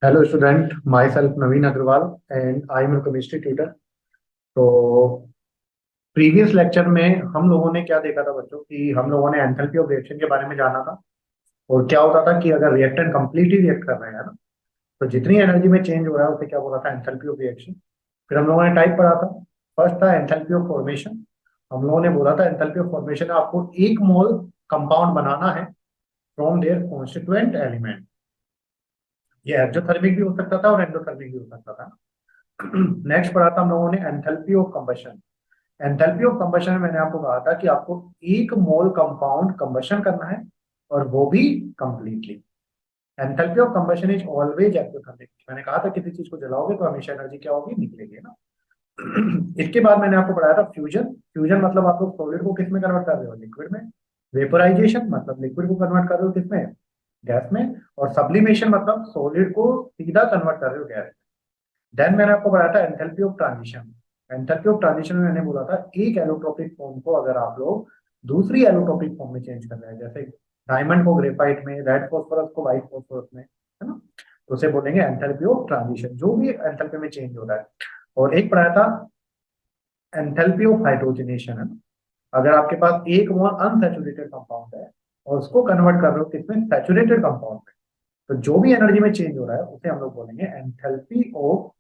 Hello student, myself Naveen Agarwal and I am chemistry tutor. तो previous lecture में हम लोगों ने क्या देखा था बच्चों कि हम लोगों ने एंथैल्पी ऑफ रिएक्शन के बारे में जाना था। और क्या होता था कि अगर रिएक्टेंट कंप्लीटली रिएक्ट कर रहे हैं ना, तो जितनी एनर्जी में चेंज हो रहा है उसे क्या बोला था, एंथैल्पी ऑफ रिएक्शन। फिर हम लोगों ने टाइप पढ़ा था। फर्स्ट था एंथैल्पी ऑफ फॉर्मेशन। हम लोगों ने बोला था एंथैल्पी ऑफ फॉर्मेशन में आपको एक मोल कंपाउंड बनाना है फ्रॉम देयर कॉन्स्टिट्यूएंट एलिमेंट। ये एक्सोथर्मिक भी हो सकता था और एंडोथर्मिक भी हो सकता था। नेक्स्ट पढ़ा था हम लोगों ने enthalpy of combustion. Enthalpy of combustion में मैंने आपको कहा था कि आपको एक मोल कंपाउंड कंबशन करना है, और वो भी completely. Enthalpy of combustion is always exothermic. मैंने कहा था किसी चीज को जलाओगे तो हमेशा एनर्जी क्या होगी, निकलेगी ना। इसके बाद मैंने आपको पढ़ाया था फ्यूजन। फ्यूजन मतलब आप लोग सॉलिड को किस में कन्वर्ट कर रहे हो, लिक्विड में। वेपोराइजेशन मतलब लिक्विड को कन्वर्ट कर रहे हो किसमें, गैस में। और सब्लिमेशन मतलब सॉलिड को सीधा कन्वर्ट कर रहे हो गैस। देन मैंने आपको बताया था enthalpy of transition. Enthalpy of transition में मैंने बोला था एक एलोट्रोपिक फॉर्म को अगर आप लोग दूसरी एलोट्रोपिक फॉर्म में चेंज कर रहे हैं, जैसे डायमंड को ग्रेफाइट में, रेड फॉस्फोरस को व्हाइट फॉस्फोरस में, है ना, तो उसे बोलेंगे एंथैल्पी ऑफ ट्रांजिशन, जो भी एंथैल्पी में चेंज हो रहा है। और एक पढ़ाया था एंथैल्पी ऑफ हाइड्रोजनेशन, है ना। अगर आपके पास एक मोल अनसैचुरेटेड कंपाउंड है और उसको कन्वर्ट कर रहे हो किसमें, सैचुरेटेड कंपाउंड में, तो जो भी एनर्जी में चेंज हो रहा है उसे हम लोग बोलेंगे एंथैल्पी ऑफ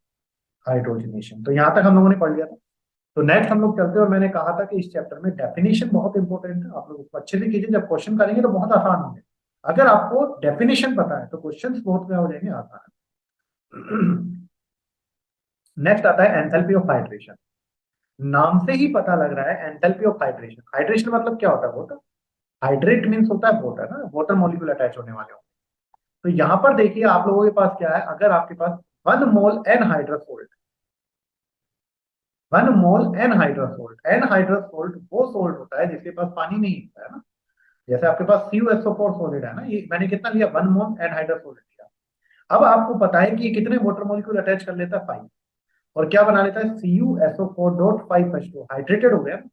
हाइड्रोजनेशन। तो यहां तक हम लोगों ने पढ़ लिया था। तो नेक्स्ट हम लोग चलते हैं, और मैंने कहा था कि इस चैप्टर में डेफिनेशन बहुत इंपॉर्टेंट है, आप लोग उसको अच्छे से कीजिए। जब क्वेश्चन करेंगे तो बहुत आसान होंगे। अगर आपको डेफिनेशन पता है तो क्वेश्चंस बहुत क्या हो जाएंगे, आसान। नेक्स्ट आता है एंथैल्पी ऑफ हाइड्रेशन। नाम से ही पता लग रहा है एंथैल्पी ऑफ हाइड्रेशन। हाइड्रेशन मतलब क्या होता है, वाटर। हाइड्रेट मीन्स होता है वाटर ना, वाटर मॉलिक्यूल अटैच होने वाले होंगे। तो यहां पर देखिए आप लोगों के पास क्या है, अगर आपके पास 1 मोल एनहाइड्रस सोल्ट, 1 मोल एनहाइड्रस सोल्ट, एनहाइड्रस सोल्ट वो सोल्ट होता है जिसके पास पानी नहीं होता है ना। जैसे आपके पास CuSO4 सॉलिड है ना, ये मैंने कितना लिया, 1 मोल एनहाइड्रस सॉलिड लिया। अब आपको पता है कि ये कितने वाटर मॉलिक्यूल अटैच कर लेता है, 5। और क्या बना लेता है, CuSO4.5H2, हाइड्रेटेड हो गया ना।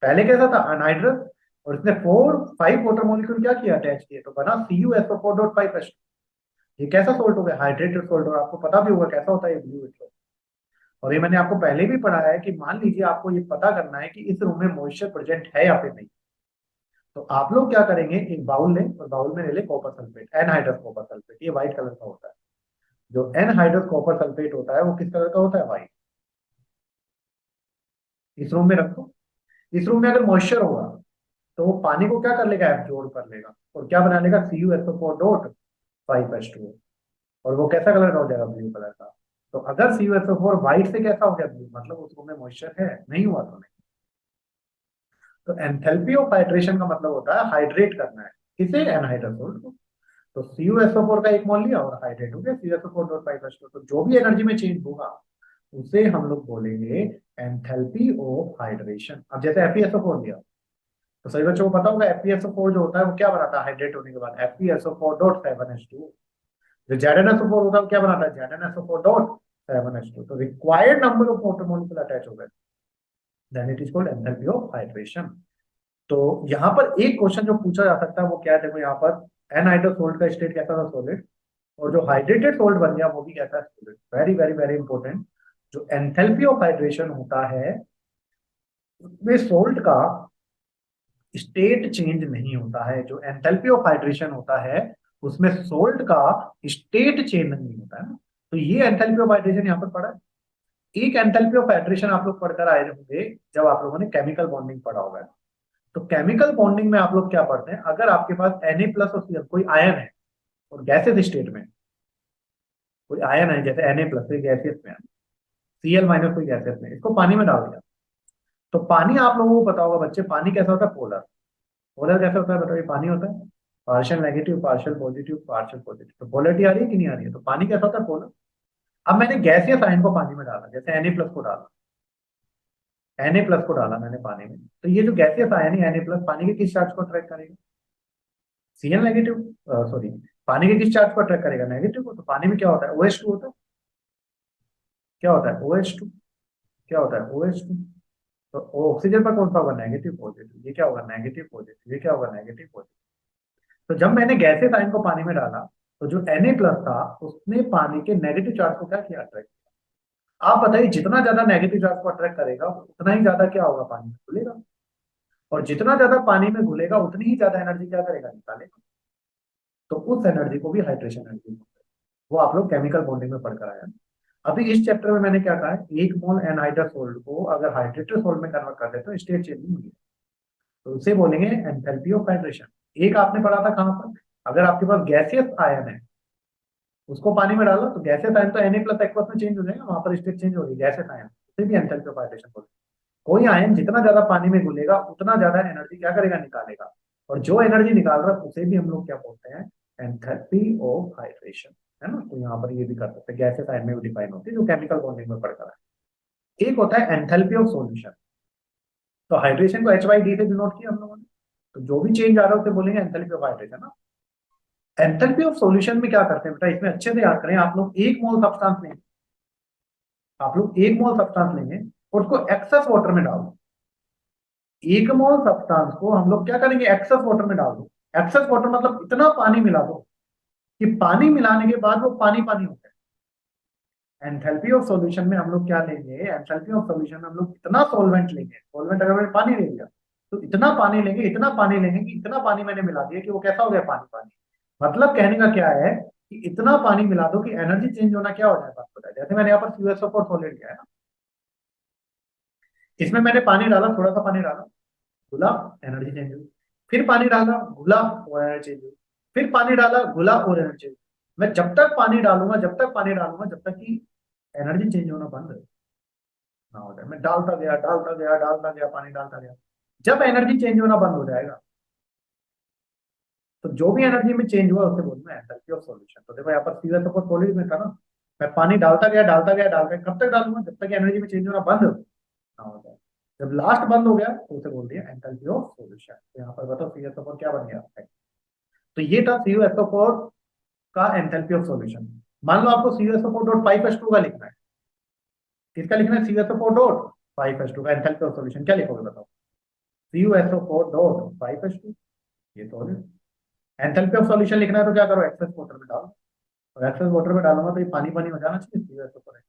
पहले कैसा था, अनहाइड्रस, और इसने 5 वाटर मॉलिक्यूल क्या किया, अटैच किए, तो बना CuSO4.5H2। ये कैसा सोल्ट हो गया, हाइड्रेटेड सोल्ट। और आपको पता भी होगा कैसा होता है ये ब्लू H2। और ये मैंने आपको पहले भी पढ़ाया है कि मान लीजिए आपको ये पता करना है कि इस रूम में मॉइस्चर प्रेजेंट है या फिर नहीं। तो आप लोग क्या करेंगे, एक बाउल लें और बाउल में ले लें copper sulphate, anhydrous copper sulphate, ये व्हाइट कलर का होता है। जो एनहाइड्रस कॉपर सल्फेट होता है वो किस कलर का होता है, व्हाइट। इस रूम में रखो। इस रूम में अगर मॉइस्चर होगा तो वो पानी को क्या कर लेगा, एब्जॉर्ब कर लेगा, और क्या बना लेगा, CuSO4.5H2। और वो कैसा कलर का हो जाएगा, ब्लू कलर का। तो अगर CuSO4 व्हाइट से कैसा हो गया, ब्लू, मतलब उस रूम में मॉइस्चर है, नहीं हुआ तो नहीं। तो एंथैल्पी ऑफ हाइड्रेशन का मतलब होता है हाइड्रेट करना है, किसे, एनहाइड्रस सोल्ट को। तो CuSO4 का एक मोल लिया और हाइड्रेट हो गया CuSO4.5H2। तो जो भी एनर्जी में चेंज होगा उसे हम लोग बोलेंगे एंथैल्पी ऑफ हाइड्रेशन। अब जैसे FeSO4 लिया, तो सभी बच्चों को पता होगा FeSO4 जो होता है वो क्या बनाता है, हाइड्रेट होने के बाद FeSO4.7H2। जो ZnSO4 होता है वो क्या बनाता है, ZnSO4.7H2। तो required number of water molecule attach हो गए, then it is called enthalpy of hydration. तो यहाँ पर एक क्वेश्चन जो पूछा जा सकता है वो क्या है, देखो यहाँ पर एनहाइड्रस सोल्ट का स्टेट कैसा था, सॉलिड। और जो हाइड्रेटेड सोल्ट बन गया वो भी कहता है solid. Very very very important. जो एंथैल्पी ऑफ हाइड्रेशन होता है उसमें सोल्ट का स्टेट चेंज नहीं होता है। जो एंथैल्पी ऑफ हाइड्रेशन होता है उसमें सोल्ट का स्टेट चेंज नहीं होता है ना। तो ये एंथैल्पी ऑफ हाइड्रेशन यहाँ पर पढ़ा है। एक एंथैल्पी ऑफ हाइड्रेशन आप लोग पढ़कर आए होंगे जब आप लोगों ने केमिकल बॉन्डिंग पढ़ा होगा। तो केमिकल बॉन्डिंग में आप लोग क्या पढ़ते हैं, अगर आपके पास Na+ और Cl कोई आयन है और गैसेस स्टेट में, कोई आयन है जैसे Na+ कोई गैसेस में है, Cl- कोई गैसेस में, इसको पानी में डाल दिया। तो पानी आप लोगों को पता होगा बच्चे, पानी कैसा होता है, पोलर। पोलर कैसे होता है बताइए, पानी होता है partial negative, partial positive, partial positive. तो पोलरिटी आ रही है कि नहीं आ रही है, तो पानी कैसा होता है, पोलर। अब मैंने गैसियस आयन को पानी में डाला, जैसे Na+ को डाला, Na+ को डाला मैंने पानी में, तो ये जो गैसियस आयन है Na+ पानी के किस चार्ज को अट्रैक्ट करेगा, Cl-, सॉरी, पानी के किस चार्ज को अट्रैक्ट करेगा, नेगेटिव को। तो पानी में क्या होता है, OH2 होता है। क्या होता है, OH2। क्या होता है, OH2। तो ऑक्सीजन पर कौन सा होगा, नेगेटिव पॉजिटिव, ये क्या होगा, नेगेटिव पॉजिटिव, ये क्या होगा, नेगेटिव पॉजिटिव। तो जब मैंने गैसेस आयन को पानी में डाला तो जो Na+ था उसने पानी के नेगेटिव चार्ज को क्या किया, अट्रैक्ट किया। आप बताइए जितना ज्यादा नेगेटिव चार्ज को अट्रैक्ट करेगा उतना ही ज्यादा क्या होगा, पानी में घुलेगा, और जितना ज्यादा पानी में घुलेगा उतनी ही ज्यादा एनर्जी क्या करेगा, निकालेगा। तो उस एनर्जी को भी हाइड्रेशन एनर्जी बोलते हैं। वो आप लोग केमिकल बॉन्डिंग में पढ़कर आए हैं। अभी इस चैप्टर में मैंने क्या कहा है, 1 मोल एनहाइड्रस सोल्ट को अगर हाइड्रेटेड सोल्ट में कन्वर्ट कर दे तो स्टेट चेंज नहीं होगी, तो उसे बोलेंगे एंथैल्पी ऑफ हाइड्रेशन। एक आपने पढ़ा था कहां पर, अगर आपके पास गैसियस आयन है उसको पानी में डालो तो गैसियस आयन तो Na+H+ में चेंज हो जाएगा, वहां पर स्टेट चेंज हो रही है गैसियस आयन, उसे भी एंथैल्पी ऑफ हाइड्रेशन बोलते हैं। कोई आयन जितना ज्यादा पानी में घुलेगा उतना ज्यादा एनर्जी क्या करेगा, निकालेगा, और जो एनर्जी निकाल रहा है उसे भी हम लोग क्या बोलते हैं, एंथैल्पी ऑफ हाइड्रेशन, है ना। तो यहाँ पर ये भी कर सकते हैं, गैसेस आयन में भी डिफाइन होती है जो केमिकल बॉन्डिंग में पढ़कर है। एक होता है एंथैल्पी ऑफ सॉल्यूशन। तो हाइड्रेशन को H/D से डिनोट किया हम लोगों ने, तो जो भी चेंज आ रहा है उसे बोलेंगे एंथैल्पी ऑफ हाइड्रेशन ना। एंथैल्पी ऑफ सॉल्यूशन में क्या करते हैं बेटा, इसमें अच्छे से याद करें, आप लोग 1 मोल सब्सटेंस लेंगे, आप लोग 1 मोल सब्सटेंस लेंगे और उसको एक्सेस वाटर में डाल दो। 1 मोल सब्सटेंस को हम लोग क्या करेंगे, एक्सेस वाटर में डाल दो। एक्सेस वाटर मतलब इतना पानी मिला दो कि पानी मिलाने के बाद वो पानी पानी हो जाए। एंथैल्पी ऑफ सॉल्यूशन में हम लोग क्या लेंगे, एंथैल्पी ऑफ सॉल्यूशन में हम लोग इतना सॉल्वेंट लेंगे, सॉल्वेंट अगर मैंने पानी ले लिया तो इतना पानी लेंगे, इतना पानी लेंगे कि इतना पानी मैंने मिला दिया कि वो कैसा हो गया, पानी पानी। मतलब कहने का क्या है कि इतना पानी मिला दो कि एनर्जी चेंज होना क्या हो जाए, बात बताया। जैसे मैंने यहाँ पर CuSO4 सॉलिड लिया है ना, इसमें मैंने पानी डाला, थोड़ा सा पानी डाला, घुला, एनर्जी चेंज हुई। फिर पानी डाला, घुला, और एनर्जी चेंज हुई। फिर पानी डाला, घुला, और एनर्जी चेंज हुई। मैं जब तक पानी डालूंगा, जब तक पानी डालूंगा, जब तक कि एनर्जी चेंज होना बंद ना हो जाए, मैं डालता गया डालता गया डालता गया, पानी डालता गया। जब एनर्जी चेंज होना बंद हो जाएगा तो जो भी एनर्जी में चेंज हुआ उसे बोलूंगा एंथैल्पी ऑफ सॉल्यूशन। तो देखो यहाँ पर CuSO4 सॉलिड में था ना, मैं पानी डालता गया डालता गया डालता गया, कब तक डालूंगा, जब तक एनर्जी में चेंज होना बंद ना हो जाए। जब लास्ट बंद हो गया तो उसे बोल दिया एंथैल्पी ऑफ सॉल्यूशन। तो यहाँ पर बताओ CuSO4 क्या बन गया। तो ये था CuSO4 का एंथैल्पी ऑफ सॉल्यूशन। मान लो आपको CuSO4.5H2 का लिखना है, किसका लिखना है, CuSO4.5H2 का एंथैल्पी ऑफ सॉल्यूशन, क्या लिखोगे बताओ, CuSO4.5H2, ये सॉलिड। एंथैल्पी ऑफ सॉल्यूशन लिखना है तो क्या करो, एक्सेस वाटर में डालो, और एक्सेस वाटर में डालूंगा तो ये पानी पानी हो जाना चाहिए CuSO4।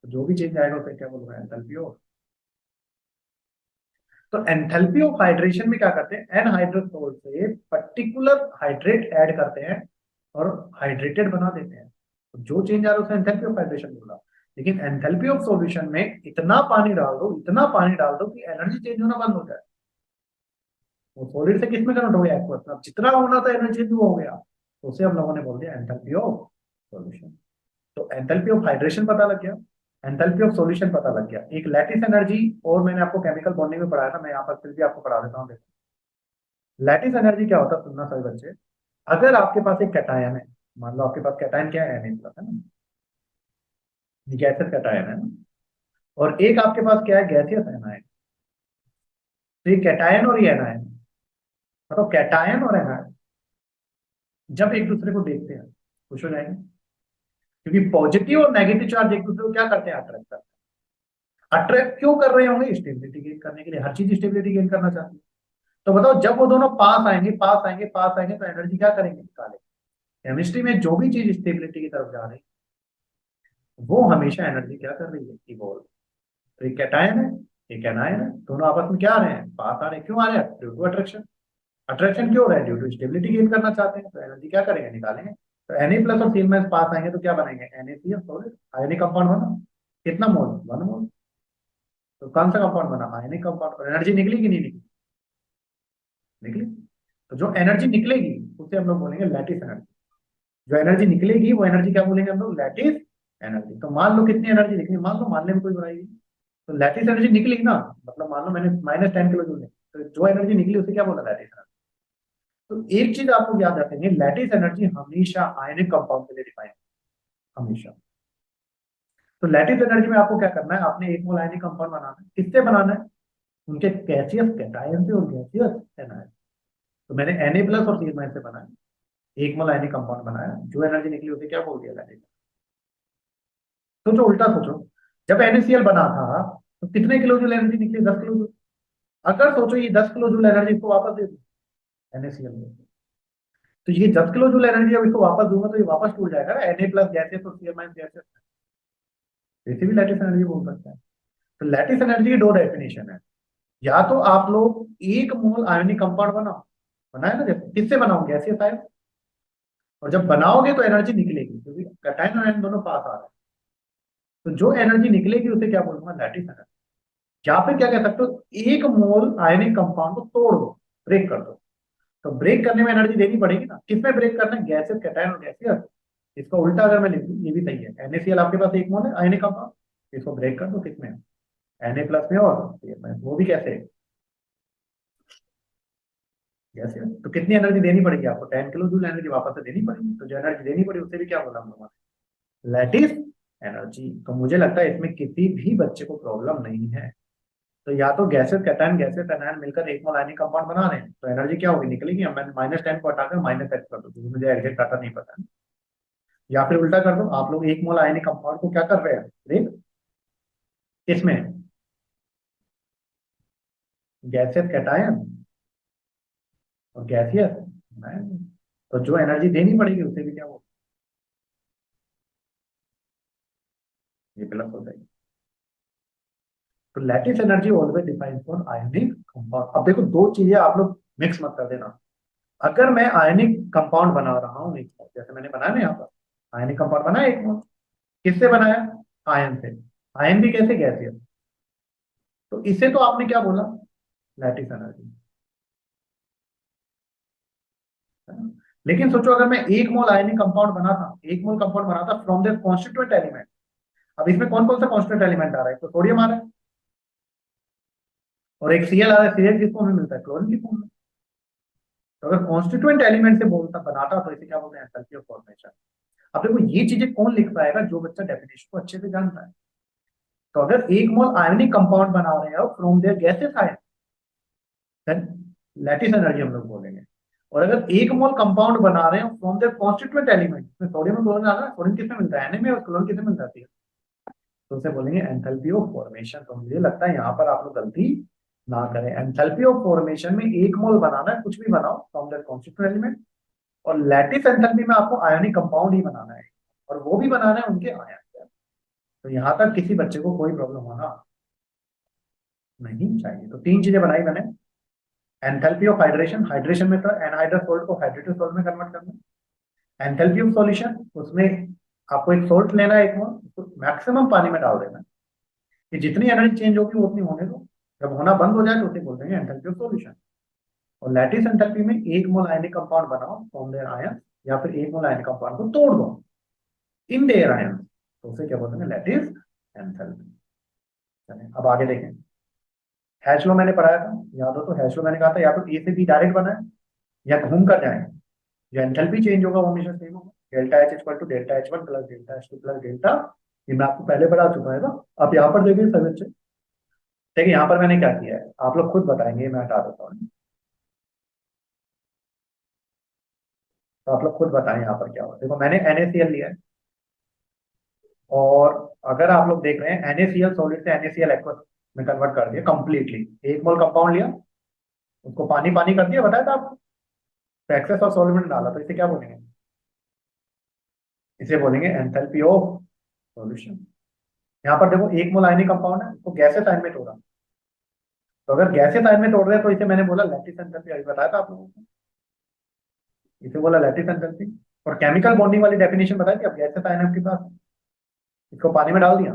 तो जो भी चेंज आएगा उसे क्या बोलूंगा, एंथैल्पी ऑफ। तो एंथैल्पी ऑफ हाइड्रेशन में क्या करते हैं, एनहाइड्रस सोल्ट से पर्टिकुलर हाइड्रेट ऐड करते हैं और हाइड्रेटेड बना देते हैं। तो जो चेंज आ रहा है उसे एंथैल्पी ऑफ हाइड्रेशन बोला। लेकिन एंथैल्पी ऑफ सॉल्यूशन में इतना पानी डाल दो, इतना पानी डाल दो कि एनर्जी चेंज होना बंद हो जाए। वो सॉलिड से किस में कन्वर्ट हो गया, एक्वस में। अब जितना होना था एनर्जी चेंज हो गया, तो उसे हम लोगों ने बोल दिया एंथैल्पी ऑफ सॉल्यूशन। तो एंथैल्पी ऑफ हाइड्रेशन पता लग गया, एंथैल्पी ऑफ सॉल्यूशन पता लग गया। एक लैटिस एनर्जी, और मैंने आपको केमिकल बॉन्डिंग में पढ़ाया था, मैं यहाँ पर फिर भी आपको पढ़ा देता हूँ। लैटिस एनर्जी क्या होता है, सुनना सभी बच्चे। अगर आपके पास एक कैटायन है, मान लो आपके पास कैटायन क्या है, Na+ है ना, ये गैसियस कैटायन है ना, और एक आपके पास क्या है, गैसियस एनायन। तो ये कैटायन और ये एनायन, मतलब कैटायन और एनायन जब एक दूसरे को देखते हैं खुश हो जाएंगे, क्योंकि पॉजिटिव और नेगेटिव चार्ज एक दूसरे को क्या करते हैं, अट्रैक्ट करते हैं। अट्रैक्ट क्यों कर रहे होंगे, स्टेबिलिटी गेन करने के लिए, हर चीज स्टेबिलिटी गेन करना चाहती है। तो बताओ जब वो दोनों पास आएंगे पास आएंगे पास आएंगे तो एनर्जी क्या करेंगे, निकालेंगे। केमिस्ट्री में जो भी चीज स्टेबिलिटी की तरफ जा रही है वो हमेशा एनर्जी क्या कर रही है, इवॉल्व। तो एक कैटायन है, एक एनायन है, दोनों आपस में क्या आ रहे हैं, पास आ रहे हैं। क्यों आ रहे हैं, ड्यू टू अट्रैक्शन। अट्रैक्शन क्यों हो रहा है, ड्यू टू स्टेबिलिटी गेन करना चाहते हैं, तो एनर्जी क्या करेंगे, निकालेंगे। तो Na+ और Cl- पास आएंगे तो क्या बनाएंगे, NaCl सॉलिड, आयनिक कंपाउंड बना। कितना मोल, 1 मोल। तो कौन सा कंपाउंड बना, आयनिक कंपाउंड। और एनर्जी निकली कि नहीं निकली, निकली। तो जो एनर्जी निकलेगी उसे हम लोग बोलेंगे लैटिस एनर्जी। जो एनर्जी निकलेगी वो एनर्जी क्या बोलेंगे हम लोग, लैटिस एनर्जी। तो मान लो कितनी एनर्जी निकली, मान लो, मानने में कोई बुराई नहीं। तो लैटिस एनर्जी निकली ना, मतलब मान लो मैंने -10 किलो जूल, तो जो एनर्जी निकली उसे क्या बोला, लैटिस एनर्जी। तो एक चीज आपको याद रखेंगे, लैटिस एनर्जी हमेशा आयनिक कंपाउंड के लिए डिफाइन है, हमेशा। तो लैटिस एनर्जी में आपको क्या करना है, आपने 1 मोल आयनिक कंपाउंड बनाना है। किससे बनाना है, उनके गैसियस कैटायन से और गैसियस एनायन। तो मैंने Na+ और Cl- से बनाया, 1 मोल आयनिक कंपाउंड बनाया, जो एनर्जी निकली उसे क्या बोल दिया, लैटिस। सोचो, उल्टा सोचो, जब NaCl बना था तो कितने किलो जूल एनर्जी निकली, 10 किलो जूल। अगर सोचो ये 10 किलो जूल एनर्जी को वापस दे दो NaCl में, तो ये 10 किलो जूल एनर्जी अब इसको वापस दूंगा तो ये वापस टूट जाएगा ना, Na प्लस गैसेस और Cl माइनस गैसेस, इसे भी लैटिस एनर्जी बोल सकते हैं। तो लैटिस एनर्जी की दो डेफिनेशन है, या तो आप लोग एक मोल आयोनिक कंपाउंड बनाओ, बनाए ना, जैसे किससे बनाओ, गैसियस आयन, और जब बनाओगे तो एनर्जी निकलेगी क्योंकि कैटायन और आयन दोनों पास आ रहे हैं, तो जो एनर्जी निकलेगी उसे क्या बोलूंगा, लैटिस एनर्जी। या फिर क्या कह सकते हो, एक मोल आयोनिक कंपाउंड को तोड़ दो, ब्रेक कर दो, तो ब्रेक करने में एनर्जी देनी पड़ेगी ना, किसमें ब्रेक करना है, गैसेस, कैटायन और गैसियस। इसका उल्टा अगर मैं लिख दूं, ये भी सही है, NaCl आपके पास एक मोल है आयोनिक कंपाउंड, इसको ब्रेक कर दो किसमें, Na प्लस में, और वो भी कैसे, गैसियस। तो कितनी एनर्जी देनी पड़ेगी आपको, 10 किलो जूल एनर्जी वापस से देनी पड़ेगी, तो जो एनर्जी देनी पड़ी उसे भी क्या बोला हम लोगों ने, लैटिस एनर्जी। तो मुझे लगता है इसमें किसी भी बच्चे को प्रॉब्लम नहीं है। तो या तो गैसेस, कैटायन, गैसेस, एनायन मिलकर एक मोल आयनिक कंपाउंड बना रहे हैं, तो एनर्जी क्या होगी, निकलेगी, अब मैंने -10 को हटाकर -H कर दो क्योंकि मुझे एग्जैक्ट डाटा नहीं पता है। या फिर उल्टा कर दो, आप लोग एक मोल आयनिक कंपाउंड को क्या कर रहे हैं, देख, इसमें गैसेस, कैटायन और गैसियस, तो जो एनर्जी देनी पड़ेगी उसे भी क्या वो, ये प्लस हो जाएगी। तो lattice energy always defines for ionic compound. अब देखो दो चीजें आप लोग मिक्स मत कर देना। अगर मैं आयनिक कंपाउंड बना रहा हूँ एक मोल, जैसे मैंने बनाया ना यहाँ पर आयनिक कंपाउंड बनाया एक मोल, किससे बनाया, आयन से, आयन भी कैसे, गैसियस, तो इसे तो आपने क्या बोला, लैटिस एनर्जी, है ना? लेकिन सोचो अगर मैं एक मोल आयनिक कंपाउंड बनाता, एक मोल कंपाउंड बनाता फ्रॉम द कॉन्स्टिट्यूएंट एलिमेंट, अब इसमें कौन कौन सा कॉन्स्टिट्यूएंट एलिमेंट आ रहा है, तो सोडियम आ रहा है और एक Cl आ रहा है, Cl किस फॉर्म में मिलता है, क्लोरीन की फॉर्म में। तो अगर कॉन्स्टिट्यूएंट एलिमेंट से बोलता बनाता तो इसे क्या बोलते हैं, एंथैल्पी ऑफ फॉर्मेशन। अब देखो ये चीजें कौन लिख पाएगा, जो बच्चा डेफिनेशन को अच्छे से जानता है। तो अगर एक मोल आयनिक कंपाउंड बना रहे हो from their gases ion, then lattice energy हम लोग बोलेंगे। और अगर एक मोल कंपाउंड बना रहे हो फ्रॉम देयर कॉन्स्टिट्यूएंट एलिमेंट, इसमें सोडियम और क्लोरीन आ रहा है, सोडियम किसमें मिलता है, Na में, और क्लोरीन किसमें मिल जाती है, तो उसे बोलेंगे एंथैल्पी ऑफ फॉर्मेशन। तो मुझे लगता है यहाँ पर आप लोग गलती ना करें, एंथैल्पी ऑफ फॉर्मेशन में एक मोल बनाना है, कुछ भी बनाओ फ्रॉम देयर कॉन्स्टिट्यूएंट एलिमेंट, और लैटिस एंथैल्पी में आपको आयनिक कंपाउंड ही बनाना है, और वो भी बनाना है उनके आयन से। तो यहाँ तक किसी बच्चे को कोई प्रॉब्लम होना नहीं चाहिए। तो तीन चीजें बनाई मैंने, एंथैल्पी ऑफ हाइड्रेशन, हाइड्रेशन में तो एनहाइड्रस सोल्ट को हाइड्रेटेड सोल्ट में कन्वर्ट करना। एंथैल्पी ऑफ सॉल्यूशन, उसमें आपको एक सोल्ट लेना है एक मोल, उसको मैक्सिमम पानी में डाल देना है, कि जितनी एनर्जी चेंज होगी वो उतनी होने दो, जब होना बंद हो जाए तो उसे बोल देंगे एंथैल्पी ऑफ सॉल्यूशन। और लैटिस एंथैल्पी में एक मोल आयनिक कंपाउंड बनाओ फ्रॉम देयर आयन, या फिर एक मोल आयनिक कंपाउंड को तोड़ दो इन देयर आयन, तो उसे क्या बोलते हैं, लैटिस एंथैल्पी। चलिए अब आगे देखें, हैश लॉ मैंने पढ़ाया था, याद हो तो, हैश लॉ मैंने कहा था या तो ए से बी डायरेक्ट बना है या घूम कर जाए, जो एंथैल्पी चेंज होगा वो हमेशा सेम होगा, delta H equal to delta H1 plus delta H2 plus delta, ये मैं आपको पहले पढ़ा चुका है ना। अब यहाँ पर देखिए सभी बच्चे, देखिए यहाँ पर मैंने क्या किया है, आप लोग खुद बताएंगे, मैं हटा देता हूँ, तो आप लोग खुद बताएं यहाँ पर क्या हुआ। देखो मैंने NaCl लिया है, और अगर आप लोग देख रहे हैं NaCl सॉलिड से NaCl एक्वस में कन्वर्ट कर दिया कंप्लीटली, एक मोल कंपाउंड लिया, उसको पानी पानी कर दिया, बताया था आपको, तो एक्सेस और सॉल्वेंट डाला, तो इसे क्या बोलेंगे, इसे बोलेंगे एंथैल्पी ऑफ सॉल्यूशन। यहाँ पर देखो एक मोल आयनिक कंपाउंड है, उसको गैसेस आयन में तोड़ा, तो अगर गैसेस आयन में तोड़ रहे हैं तो इसे मैंने बोला लैटिस एंथैल्पी, अभी बताया था आप लोगों को, इसे बोला लैटिस एंथैल्पी। और केमिकल बॉन्डिंग वाली डेफिनेशन बताई थी, अब गैसेस आयन आपके पास, इसको पानी में डाल दिया,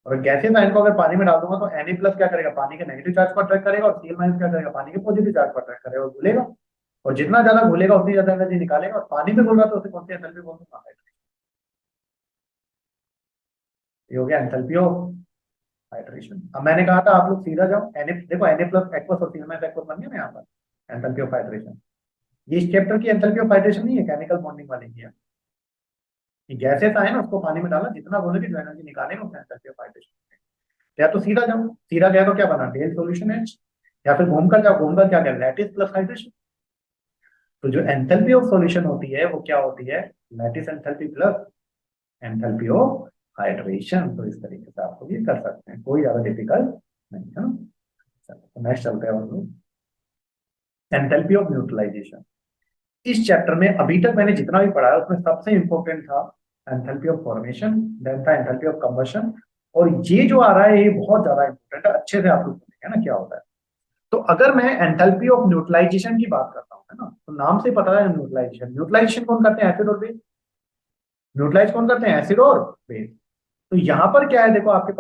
और गैसेस आयन को अगर पानी में डाल दूंगा तो Na प्लस क्या करेगा, पानी के नेगेटिव चार्ज को अट्रैक्ट करेगा, और Cl माइनस क्या करेगा, पानी के पॉजिटिव चार्ज को अट्रैक्ट करेगा और घुलेगा, और जितना ज्यादा घुलेगा उतनी ज्यादा एनर्जी निकालेगा, और पानी में घुल रहा तो उसे कौन सी एंथैल्पी बोलते हैं, ये हो गया एंथैल्पी ऑफ हाइड्रेशन। अब मैंने कहा था आप लोग सीधा जाओ, Na देखो, Na प्लस एक्वस और Cl माइनस एक्वस बन गया ना यहाँ पर, एंथैल्पी ऑफ हाइड्रेशन। ये इस चैप्टर की एंथैल्पी ऑफ हाइड्रेशन नहीं है, केमिकल बॉन्डिंग वाली की है, कि गैसेस आए ना, उसको पानी में डाला, जितना बोले कि जो एनर्जी निकालेगा उतना एंथैल्पी ऑफ हाइड्रेशन। या तो सीधा जाओ, सीधा गया तो क्या बना, डेल सॉल्यूशन है, या फिर घूमकर जाओ, घूमकर क्या क्या, लैटिस प्लस हाइड्रेशन। तो जो एंथैल्पी ऑफ सॉल्यूशन होती है वो क्या होती है, lattice enthalpy plus enthalpy of hydration. तो इस तरीके से आप लोग ये कर सकते हैं, कोई ज्यादा डिफिकल्ट नहीं है ना। तो नेक्स्ट चलते हैं हम लोग, एंथैल्पी ऑफ न्यूट्रलाइजेशन। इस चैप्टर में अभी तक मैंने जितना भी पढ़ा है उसमें सबसे इंपॉर्टेंट था एंथैल्पी ऑफ फॉर्मेशन, देन था एंथैल्पी ऑफ कंबशन, और ये जो आ रहा है ये बहुत ज्यादा इंपॉर्टेंट है। अच्छे से आप लोग सुनेंगे ना क्या होता है। तो अगर मैं एंथैल्पी ऑफ न्यूट्रलाइजेशन की बात करता हूँ, है ना, तो नाम से पता है न्यूट्रलाइजेशन, न्यूट्रलाइजेशन कौन करते हैं, एसिड और बेस। न्यूट्रलाइज कौन करते हैं, एसिड और बेस। तो यहाँ पर क्या है, देखो आपके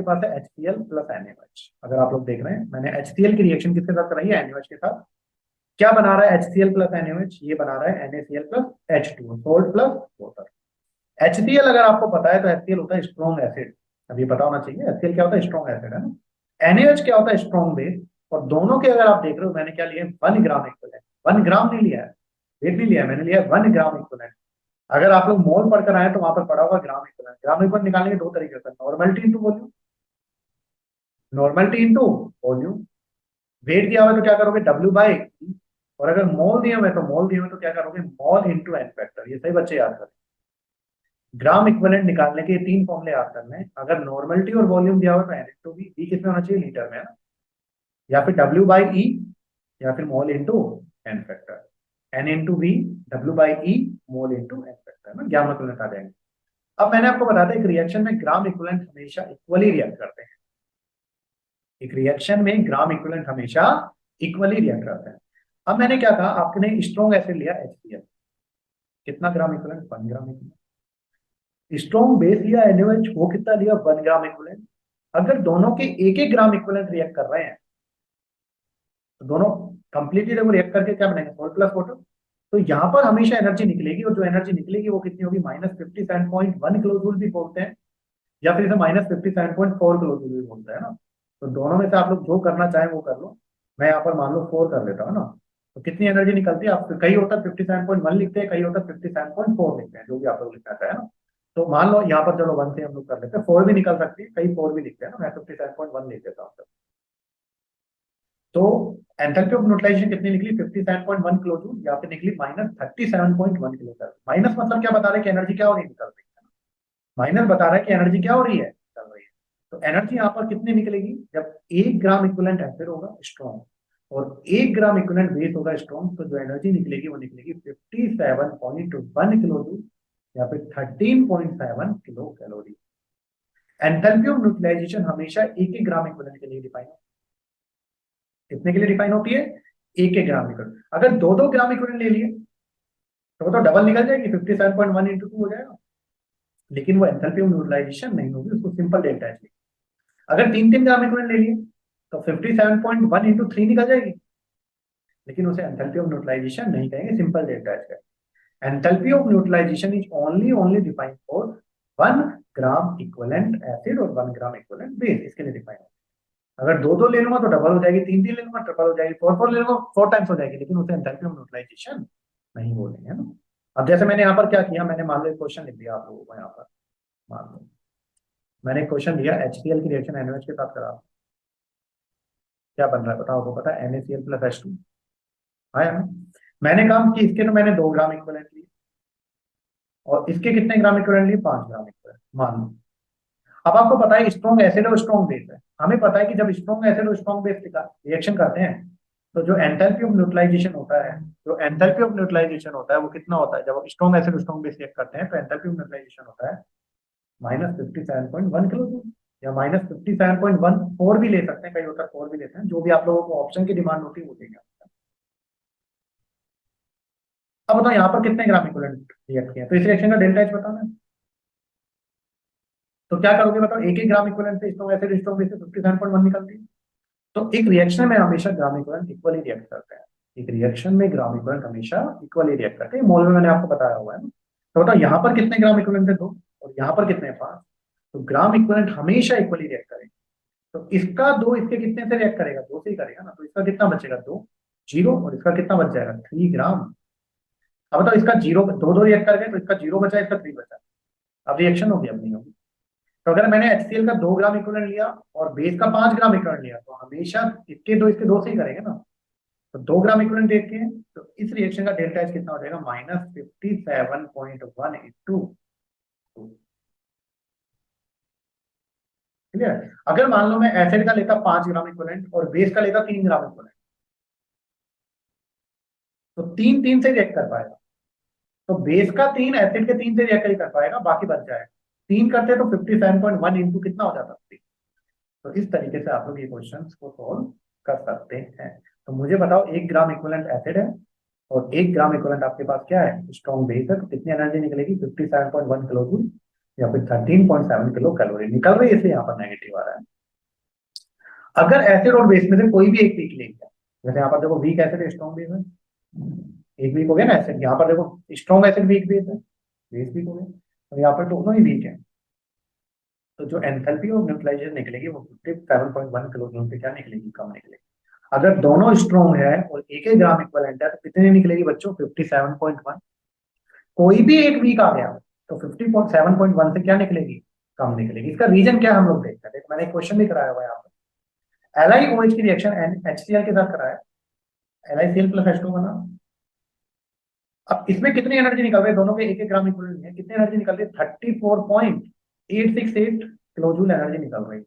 पास है HCl प्लस NaOH। अगर आप लोग देख रहे हैं, मैंने HCl की रिएक्शन किसके साथ कराई है, NaOH के साथ। क्या बना रहा है HCl प्लस NaOH, ये बना रहा है NaCl plus H2O, salt plus water. HCl अगर आपको पता है तो HCl होता है स्ट्रॉन्ग एसिड, अभी पता होना चाहिए। HCl क्या होता है, स्ट्रॉन्ग एसिड, है ना। NaOH क्या होता है, स्ट्रॉन्ग बेस। और दोनों के अगर आप देख रहे हो, मैंने क्या लिया, 1 ग्राम इक्वलेंट। 1 ग्राम नहीं लिया है, वेट नहीं लिया है, मैंने लिया है 1 ग्राम इक्वलेंट। अगर आप लोग मोल पढ़कर आए तो वहां पर पढ़ा होगा ग्राम इक्वलेंट। ग्राम इक्वलेंट निकालने के दो तरीके से, normality into volume, normality into volume. Weight दिया हुआ है तो क्या करोगे, W/E। और अगर मोल दिए हुए तो मोल दिए हुए तो क्या करोगे, मोल इंटू एन फैक्टर। ये सही बच्चे याद करें। ग्राम इक्विवेलेंट निकालने के 3 फॉर्मूले याद करने हैं। अगर नॉर्मलिटी और वॉल्यूम दिया हुआ तो एन इंटू वी, किस में होना चाहिए, लीटर में, है ना। या फिर W/E, या फिर mole into n factor. N into v, W/E, mole into n factor, ना, ग्राम इक्विवेलेंट आ जाएंगे। अब मैंने आपको बताया था एक रिएक्शन में ग्राम इक्विवेलेंट हमेशा इक्वली रिएक्ट करते हैं। एक रिएक्शन में ग्राम इक्विवेलेंट हमेशा इक्वली रिएक्ट करते हैं। अब मैंने क्या कहा, आपने स्ट्रॉन्ग एसिड लिया HCl, कितना gram equivalent, 1 gram equivalent. Strong base लिया NaOH, वो कितना लिया, 1 ग्राम इक्विवेलेंट। अगर दोनों के एक एक ग्राम इक्विवेलेंट रिएक्ट कर रहे हैं तो दोनों कंप्लीटली जब रिएक्ट करके क्या बनेंगे, सोल्ट प्लस वाटर। तो यहाँ पर हमेशा एनर्जी निकलेगी, और जो एनर्जी निकलेगी वो कितनी होगी, -57.1 किलो जूल भी बोलते हैं, या फिर इसे -57.4 किलो जूल भी बोलते हैं ना। तो दोनों में से आप लोग जो करना चाहें वो कर लो। मैं यहाँ पर मान लो 4 कर लेता हूँ ना। तो कितनी एनर्जी निकलती है, आप कई होता है 57.1 लिखते हैं, कई होता है 57.4 लिखते हैं, जो भी आप लोग लिखना चाहे ना। तो मान लो यहाँ पर चलो 1 से हम लोग कर लेते हैं, 4 भी निकल सकती है, कई 4 भी लिखते हैं ना, मैं 57.1 लिख देता हूँ। तो एंथैल्पी ऑफ न्यूट्रलाइजेशन कितनी निकली, 57.1 किलो जूल, या फिर निकली -37.1 किलो कैलोरी। माइनस मतलब क्या बता रहा है कि एनर्जी क्या हो रही है, निकल रही है। माइनस बता रहा है कि एनर्जी क्या हो रही है, निकल रही है। तो एनर्जी यहाँ पर कितनी निकलेगी, जब 1 ग्राम इक्विवेलेंट एसिड होगा स्ट्रॉन्ग, और 1 ग्राम इक्विवेलेंट बेस होगा स्ट्रॉन्ग, तो जो एनर्जी निकलेगी वो निकलेगी 57.1 किलो जूल, या फिर 13.7 kilo calorie. Enthalpy of neutralisation हमेशा एक एक ग्राम इक्विवेलेंट के लिए डिफाइन होती है। कितने के लिए डिफाइन होती है, एक एक ग्राम इक्विवेलेंट। अगर दो दो ग्राम इक्विवेलेंट ले लिए तो डबल निकल जाएगी, 57.1 इंटू 2 हो जाएगा। लेकिन वो एंथैल्पी ऑफ न्यूट्रलाइजेशन नहीं होगी, उसको सिंपल डेल्टा एच। अगर तीन तीन ग्राम इक्विवेलेंट ले लिए तो 57.1 इंटू 3 निकल जाएगी, लेकिन उसे एंथैल्पी ऑफ न्यूट्रलाइजेशन नहीं कहेंगे, सिंपल डेल्टा एच कहेंगे। Enthalpy of neutralisation is only defined for 1 gram equivalent acid और 1 ग्राम इक्विवेलेंट बेस, इसके लिए डिफाइन है। अगर दो दो ले लूंगा तो डबल हो जाएगी, तीन तीन ले लूंगा ट्रिपल हो जाएगी, फोर फोर ले लूंगा 4 टाइम्स हो जाएगी, लेकिन उसे एंथैल्पी ऑफ न्यूट्रलाइजेशन नहीं बोलेंगे, है ना। अब जैसे मैंने यहाँ पर क्या किया, मैंने मान लो क्वेश्चन लिख दिया आप लोगों को। यहाँ पर मान लो मैंने क्वेश्चन दिया, HCl की रिएक्शन NaOH के साथ करा, क्या बन रहा है बताओ, आपको पता है NaCl प्लस H2 आया ना। मैंने कहा कि इसके तो मैंने 2 ग्राम इक्विवेलेंट लिए, और इसके कितने ग्राम इक्विवेलेंट लिए, 5 ग्राम इक्विवेलेंट मान लो। अब आपको पता है स्ट्रॉन्ग एसिड और स्ट्रॉन्ग बेस है, हमें पता है कि जब स्ट्रॉन्ग एसिड और स्ट्रॉन्ग बेस रिएक्शन करते हैं तो जो एंथैल्पी ऑफ न्यूट्रलाइजेशन होता है, जो एंथैल्पी ऑफ न्यूट्रलाइजेशन होता है वो कितना होता है, जब स्ट्रॉन्ग एसिड और स्ट्रॉन्ग बेस रिएक्ट करते हैं तो एंथैल्पी ऑफ न्यूट्रलाइजेशन होता है -57.1 किलो जूल, या -57.1 फोर भी ले सकते हैं, कई होता है 4 भी लेते हैं, जो भी आप लोगों को ऑप्शन की डिमांड होती है वो देंगे। अब बताओ यहाँ पर कितने ग्राम इक्विवेलेंट रिएक्ट किया, तो इस रिएक्शन का डेल्टा एच बताना है। तो क्या करोगे बताओ, एक एक ग्राम इक्विवेलेंट से स्ट्रॉन्ग एसिड स्ट्रॉन्ग बेस से 57.1 निकलती है। तो एक रिएक्शन में हमेशा ग्राम इक्विवेलेंट इक्वली रिएक्ट करते हैं। एक रिएक्शन में ग्राम इक्विवेलेंट हमेशा इक्वली रिएक्ट करते हैं, मोल में मैंने आपको बताया हुआ है ना। तो बताओ यहाँ पर कितने ग्राम इक्विवेलेंट है, 2, और यहाँ पर कितने, 5। तो ग्राम इक्विवेलेंट हमेशा इक्वली रिएक्ट करेंगे। तो इसका 2 इसके कितने से रिएक्ट करेगा, 2 से ही करेगा ना, तो इसका कितना बचेगा, 2, 0, और इसका कितना बच जाएगा, 3 ग्राम। अब बताओ इसका 0, दो दो रिएक्ट कर गए तो इसका 0 बचा, इसका 3 बचा। अब रिएक्शन होगी, अब नहीं होगी। तो अगर मैंने HCl का 2 ग्राम इक्विवेलेंट लिया और बेस का 5 ग्राम इक्विवेलेंट लिया, तो हमेशा इसके दो से ही करेंगे ना। तो 2 ग्राम इक्विवेलेंट देख के, तो इस रिएक्शन का डेल्टा एच कितना हो जाएगा, -57.1 इंटू 2। क्लियर। अगर मान लो मैं एसिड का लेता 5 ग्राम इक्विवेलेंट और बेस का लेता 3 ग्राम इक्विवेलेंट, तो तीन तीन से रिएक्ट कर पाएगा। तो बेस का तीन एसिड के तीन से रिएक्ट ही कर पाएगा, बाकी बच जाएगा। तीन करते तो 57.1 इंटू कितना हो जाता है। तो इस तरीके से आप लोग ये क्वेश्चन को सोल्व कर सकते हैं। तो मुझे बताओ 1 ग्राम इक्विवेलेंट एसिड है और 1 ग्राम इक्विवेलेंट आपके पास क्या है, स्ट्रॉन्ग बेस है, तो कितनी एनर्जी निकलेगी 57.1 किलो जूल या फिर 13.7 किलो कैलोरी निकल रही है, इसलिए यहाँ पर नेगेटिव आ रहा है। अगर एसिड और बेस में से कोई भी एक वीक ले लिया, जैसे यहाँ पर देखो वीक एसिड स्ट्रॉन्ग बेस है, एक वीक हो गया ना एसिड, यहाँ पर देखो स्ट्रॉन्ग एसिड वीक बेस है, बेस वीक हो गया, तो यहाँ पर दोनों ही वीक है। तो जो एंथैल्पी ऑफ न्यूट्रलाइजेशन निकलेगी वो 57.1 किलो जूल से क्या निकलेगी, कम निकलेगी। अगर दोनों स्ट्रॉन्ग है और एक ही ग्राम इक्विवेलेंट है तो कितनी निकलेगी बच्चों, 57.1। कोई भी एक वीक आ गया तो 57.1 से क्या निकलेगी, कम निकलेगी। इसका रीजन क्या हम लोग देखते हैं। देखो मैंने एक क्वेश्चन भी कराया हुआ है यहाँ पर, LiOH की रिएक्शन HCl के साथ कराया, LiCl प्लस H2 बना। अब इसमें कितनी एनर्जी निकल रही है, दोनों के एक एक ग्राम इक्विवेलेंट है, कितनी एनर्जी निकल रही है, 34.868 किलो जूल एनर्जी निकल रही है।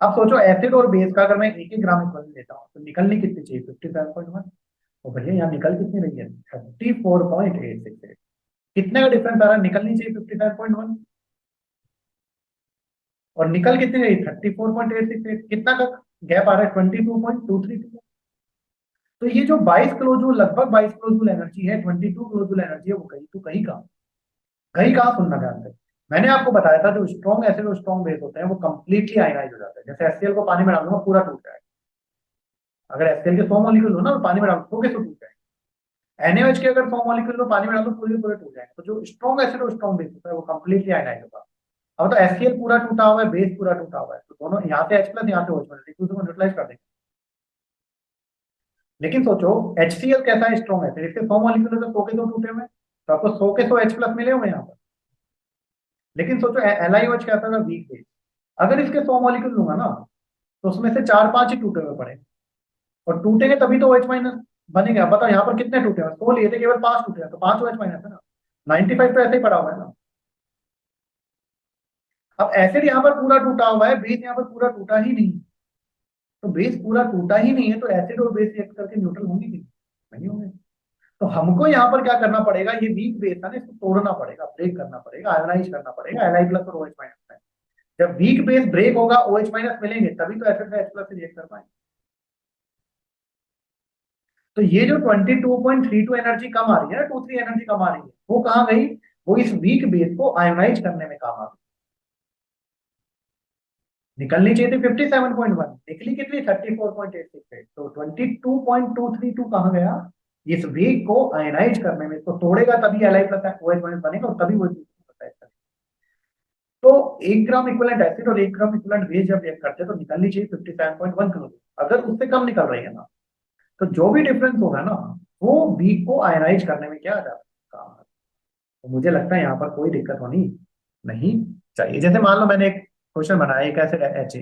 अब सोचो एसिड और बेस का अगर मैं एक एक ग्राम इक्विवेलेंट लेता हूँ तो निकलनी कितनी चाहिए, 57.1। तो भैया यहाँ निकल कितनी रही है, 34.868। कितने का डिफरेंस आ रहा है, निकलनी चाहिए 57.1 और निकल कितनी रही, 34.868। कितना का गैप आ रहा है, 22.232। तो ये जो 22 किलो जूल, लगभग 22 किलो जूल एनर्जी है, 22 किलो जूल एनर्जी है, वो कहीं तो कहीं कहाँ सुनना ध्यान से। मैंने आपको बताया था जो स्ट्रॉन्ग एसिड और स्ट्रॉन्ग बेस होते हैं वो कंप्लीटली आयनाइज हो जाते हैं। जैसे HCl को पानी में डाल दूंगा पूरा टूट जाएगा, अगर HCl के 100 मॉलिक्यूल हो ना तो पानी में डाल दो तो टूट जाएगा। NaOH के अगर 100 मॉलिक्यूल हो पानी में डाल दो पूरे पूरे टूट जाएंगे। तो जो स्ट्रॉन्ग एसिड और स्ट्रॉन्ग बेस होता है वो कंप्लीटली आयनाइज होगा। अब तो HCl पूरा टूटा हुआ है, बेस पूरा टूटा हुआ है, तो दोनों यहाँ से H प्लस यहाँ से OH एक दूसरे को न्यूट्रलाइज कर देंगे। लेकिन सोचो HCl कैसा है, स्ट्रॉन्ग है, इसके 100 मॉलिक्यूल तो 100 के 2 टूटे हुए हैं, तो आपको 100 के 100 H प्लस मिले हुए यहाँ पर। लेकिन सोचो LiOH कैसा था, वीक बेस, अगर इसके 100 मॉलिक्यूल लूंगा ना तो उसमें से 4-5 ही टूटे हुए पड़े, और टूटेंगे तभी तो OH माइनस बनेगा। बताओ यहाँ पर कितने टूटे हैं, 100 लिए थे केवल 5 टूटे हैं, तो 5 OH माइनस है ना, 95 तो ऐसे ही पड़ा हुआ है ना। अब एसिड यहाँ पर पूरा टूटा हुआ है, बेस यहाँ पर पूरा टूटा ही नहीं, तो बेस पूरा टूटा ही नहीं है तो एसिड और बेस रिएक्ट करके न्यूट्रल होंगे कि नहीं होंगे। तो हमको यहाँ पर क्या करना पड़ेगा, ये वीक बेस है ना, इसको तोड़ना पड़ेगा, ब्रेक करना पड़ेगा, आयोनाइज करना पड़ेगा Li प्लस और OH माइनस में। जब वीक बेस ब्रेक होगा OH माइनस मिलेंगे तभी तो एसिड का H प्लस से रिएक्ट कर पाएंगे। तो ये जो 22.32 एनर्जी कम आ रही है ना, 23 एनर्जी कम आ रही है, वो कहाँ गई, वो इस वीक बेस को आयोनाइज करने में काम आ गई। निकलनी चाहिए थी 57.1, निकली कितनी 34.868, तो 22.232 कहाँ गया, इस वीक को आयनाइज करने में। तो तोड़ेगा तभी Li प्लस OH माइनस बनेगा और तभी वो तो 1 ग्राम इक्विवेलेंट एसिड और 1 ग्राम इक्विवेलेंट बेस जब रिएक्ट करते हैं तो निकलनी चाहिए 57.1 किलो। अगर उससे कम निकल रही है ना तो जो भी डिफरेंस होगा ना वो वीक को आयनाइज करने में क्या आ जाता है, काम है। तो मुझे लगता है यहाँ पर कोई दिक्कत होनी नहीं चाहिए। जैसे मान लो मैंने एक क्वेश्चन बनाया, एक एसिड HA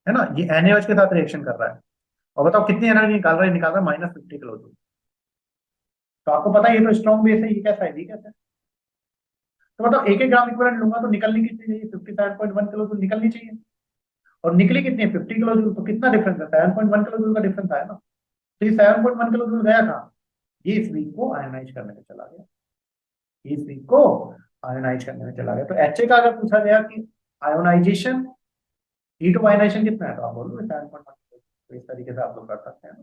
है ना, ये NaOH के साथ रिएक्शन कर रहा है और बताओ कितनी एनर्जी निकाल रहा है -50 किलो जूल। तो आपको पता है ये तो स्ट्रॉन्ग बेस है, ये कैसा है, वीक है। तो बताओ एक एक ग्राम इक्विवेलेंट लूंगा तो निकलनी कितनी चाहिए, 57.1 किलो जूल निकलनी चाहिए, और निकली कितनी है 50 किलो जूल। तो कितना डिफरेंस है, 7.1 किलो जूल का डिफरेंस आया ना। तो ये 7.1 किलो जूल गया था, ये इस वीक को आयोनाइज करने में चला गया, इस वीक को आयोनाइज करने में चला गया। तो HA का अगर पूछा गया कि आयोनाइजेशन, हीट ऑफ आयोनाइजेशन कितना है, तो आप बोल दो 7.1। तो इस तरीके से आप लोग कर सकते हैं।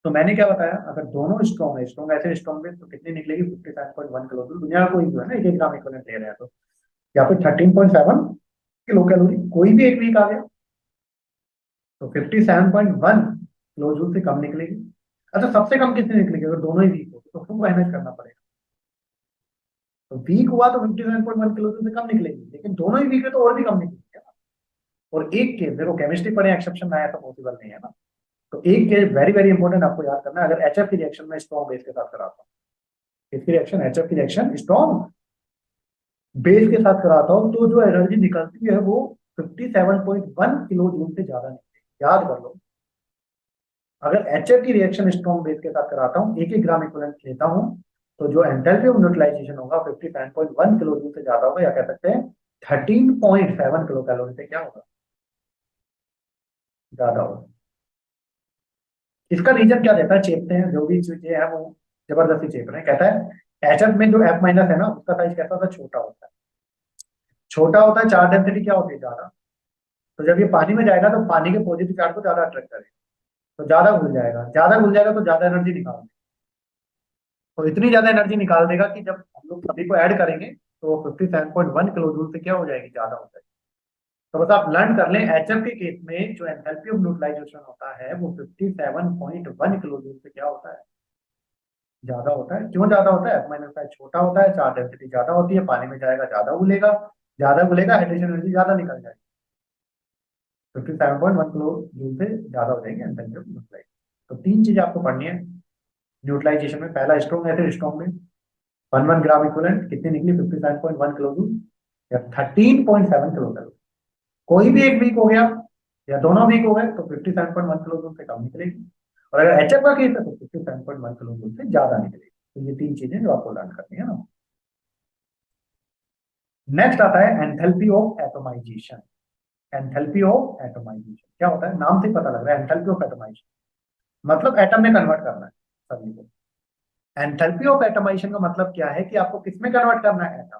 तो मैंने क्या बताया, अगर दोनों स्ट्रॉन्ग है, स्ट्रॉन्ग एसिड स्ट्रॉन्ग बेस, तो कितनी निकलेगी 57.1 किलो जूल। दुनिया का कोई जो है ना एक एक ग्राम इक्विवेलेंट ले रहे हैं तो, या फिर 13.7 किलो कैलोरी, कोई भी एक वीक आ गया तो 57.1 किलो जूल से कम निकलेगी। अच्छा सबसे कम कितनी निकलेगी, अगर दोनों ही वीक हो तो खूब मेहनत करना पड़ेगा। तो वीक हुआ तो 57.1 किलो जूल से कम निकलेगी, लेकिन दोनों ही वीक है तो और भी कम निकलेगी ना। और एक केस देखो, केमिस्ट्री पढ़े एक्सेप्शन ना, ऐसा पॉसिबल नहीं है ना। तो एक केस वेरी वेरी इंपॉर्टेंट आपको याद करना है, अगर HF की रिएक्शन में स्ट्रॉन्ग बेस के साथ कराता हूँ, इसकी रिएक्शन HF की रिएक्शन स्ट्रॉन्ग बेस के साथ कराता हूँ तो जो एनर्जी निकलती है वो 57.1 किलो जूल से ज्यादा निकलेगी। याद कर लो, अगर HF की रिएक्शन स्ट्रॉन्ग बेस के साथ कराता हूँ, एक एक ग्राम इक्विवेलेंट लेता हूँ, तो जो एंथैल्पी ऑफ न्यूट्रलाइजेशन होगा 57.1 किलो जूल से ज्यादा होगा, या कह सकते हैं 13.7 किलो कैलोरी से क्या होगा, ज्यादा होगा। इसका रीजन क्या देता है, चेपते हैं जो भी चीजें हैं वो जबरदस्ती चेप रहे हैं। कहता है एचएफ में जो एफ माइनस है ना उसका साइज कैसा होता है, छोटा होता है। छोटा होता है, चार्ज डेंसिटी क्या होती है, ज्यादा। तो जब ये पानी में जाएगा तो पानी के पॉजिटिव चार्ज को ज्यादा अट्रैक्ट करेगा, तो ज्यादा घुल जाएगा, ज्यादा घुल जाएगा तो ज्यादा एनर्जी निकाल, तो इतनी ज्यादा एनर्जी निकाल देगा कि जब हम लोग सभी को ऐड करेंगे तो 57.1 किलो जूल से क्या हो जाएगी, ज्यादा हो जाएगी। तो बस आप लर्न कर लें, एचएफ के केस में जो एंथैल्पी ऑफ न्यूट्रलाइजेशन होता है वो 57.1 किलो जूल से क्या होता है, ज्यादा होता है। क्यों ज्यादा होता है, एफ माइनस फाइव छोटा होता है, चार्ज डेंसिटी ज्यादा होती है, पानी में जाएगा ज्यादा उगलेगा, ज्यादा उगलेगा, हाइड्रेशन एनर्जी ज्यादा निकल जाएगी। 57.1 किलो जूल से ज्यादा हो जाएंगे एंथैल्पी ऑफ न्यूट्रलाइजेशन। तो तीन चीजें आपको पढ़नी है न्यूट्रलाइजेशन में। पहला स्ट्रॉन्ग एसिड, स्ट्रॉन्ग में 1 ग्राम इक्विवेलेंट कितनी निकली, 57.1 किलो जूल या 13.7 किलो कैलोरी। कोई भी एक वीक हो गया या दोनों वीक हो गए तो 57.1 किलो जूल से कम निकलेगी, और अगर एचएफ का केस है तो 57.1 किलो जूल से ज्यादा निकलेगी। तो ये तीन चीजें जो आपको लर्न करनी है ना। नेक्स्ट आता है enthalpy of atomisation. Enthalpy of atomisation क्या होता है, नाम से ही पता लग रहा है, एंथैल्पी ऑफ एटोमाइजेशन मतलब एटम में कन्वर्ट करना है सभी को। एंथैल्पी ऑफ एटोमाइजेशन का मतलब क्या है कि आपको किसमें कन्वर्ट करना है, एटम।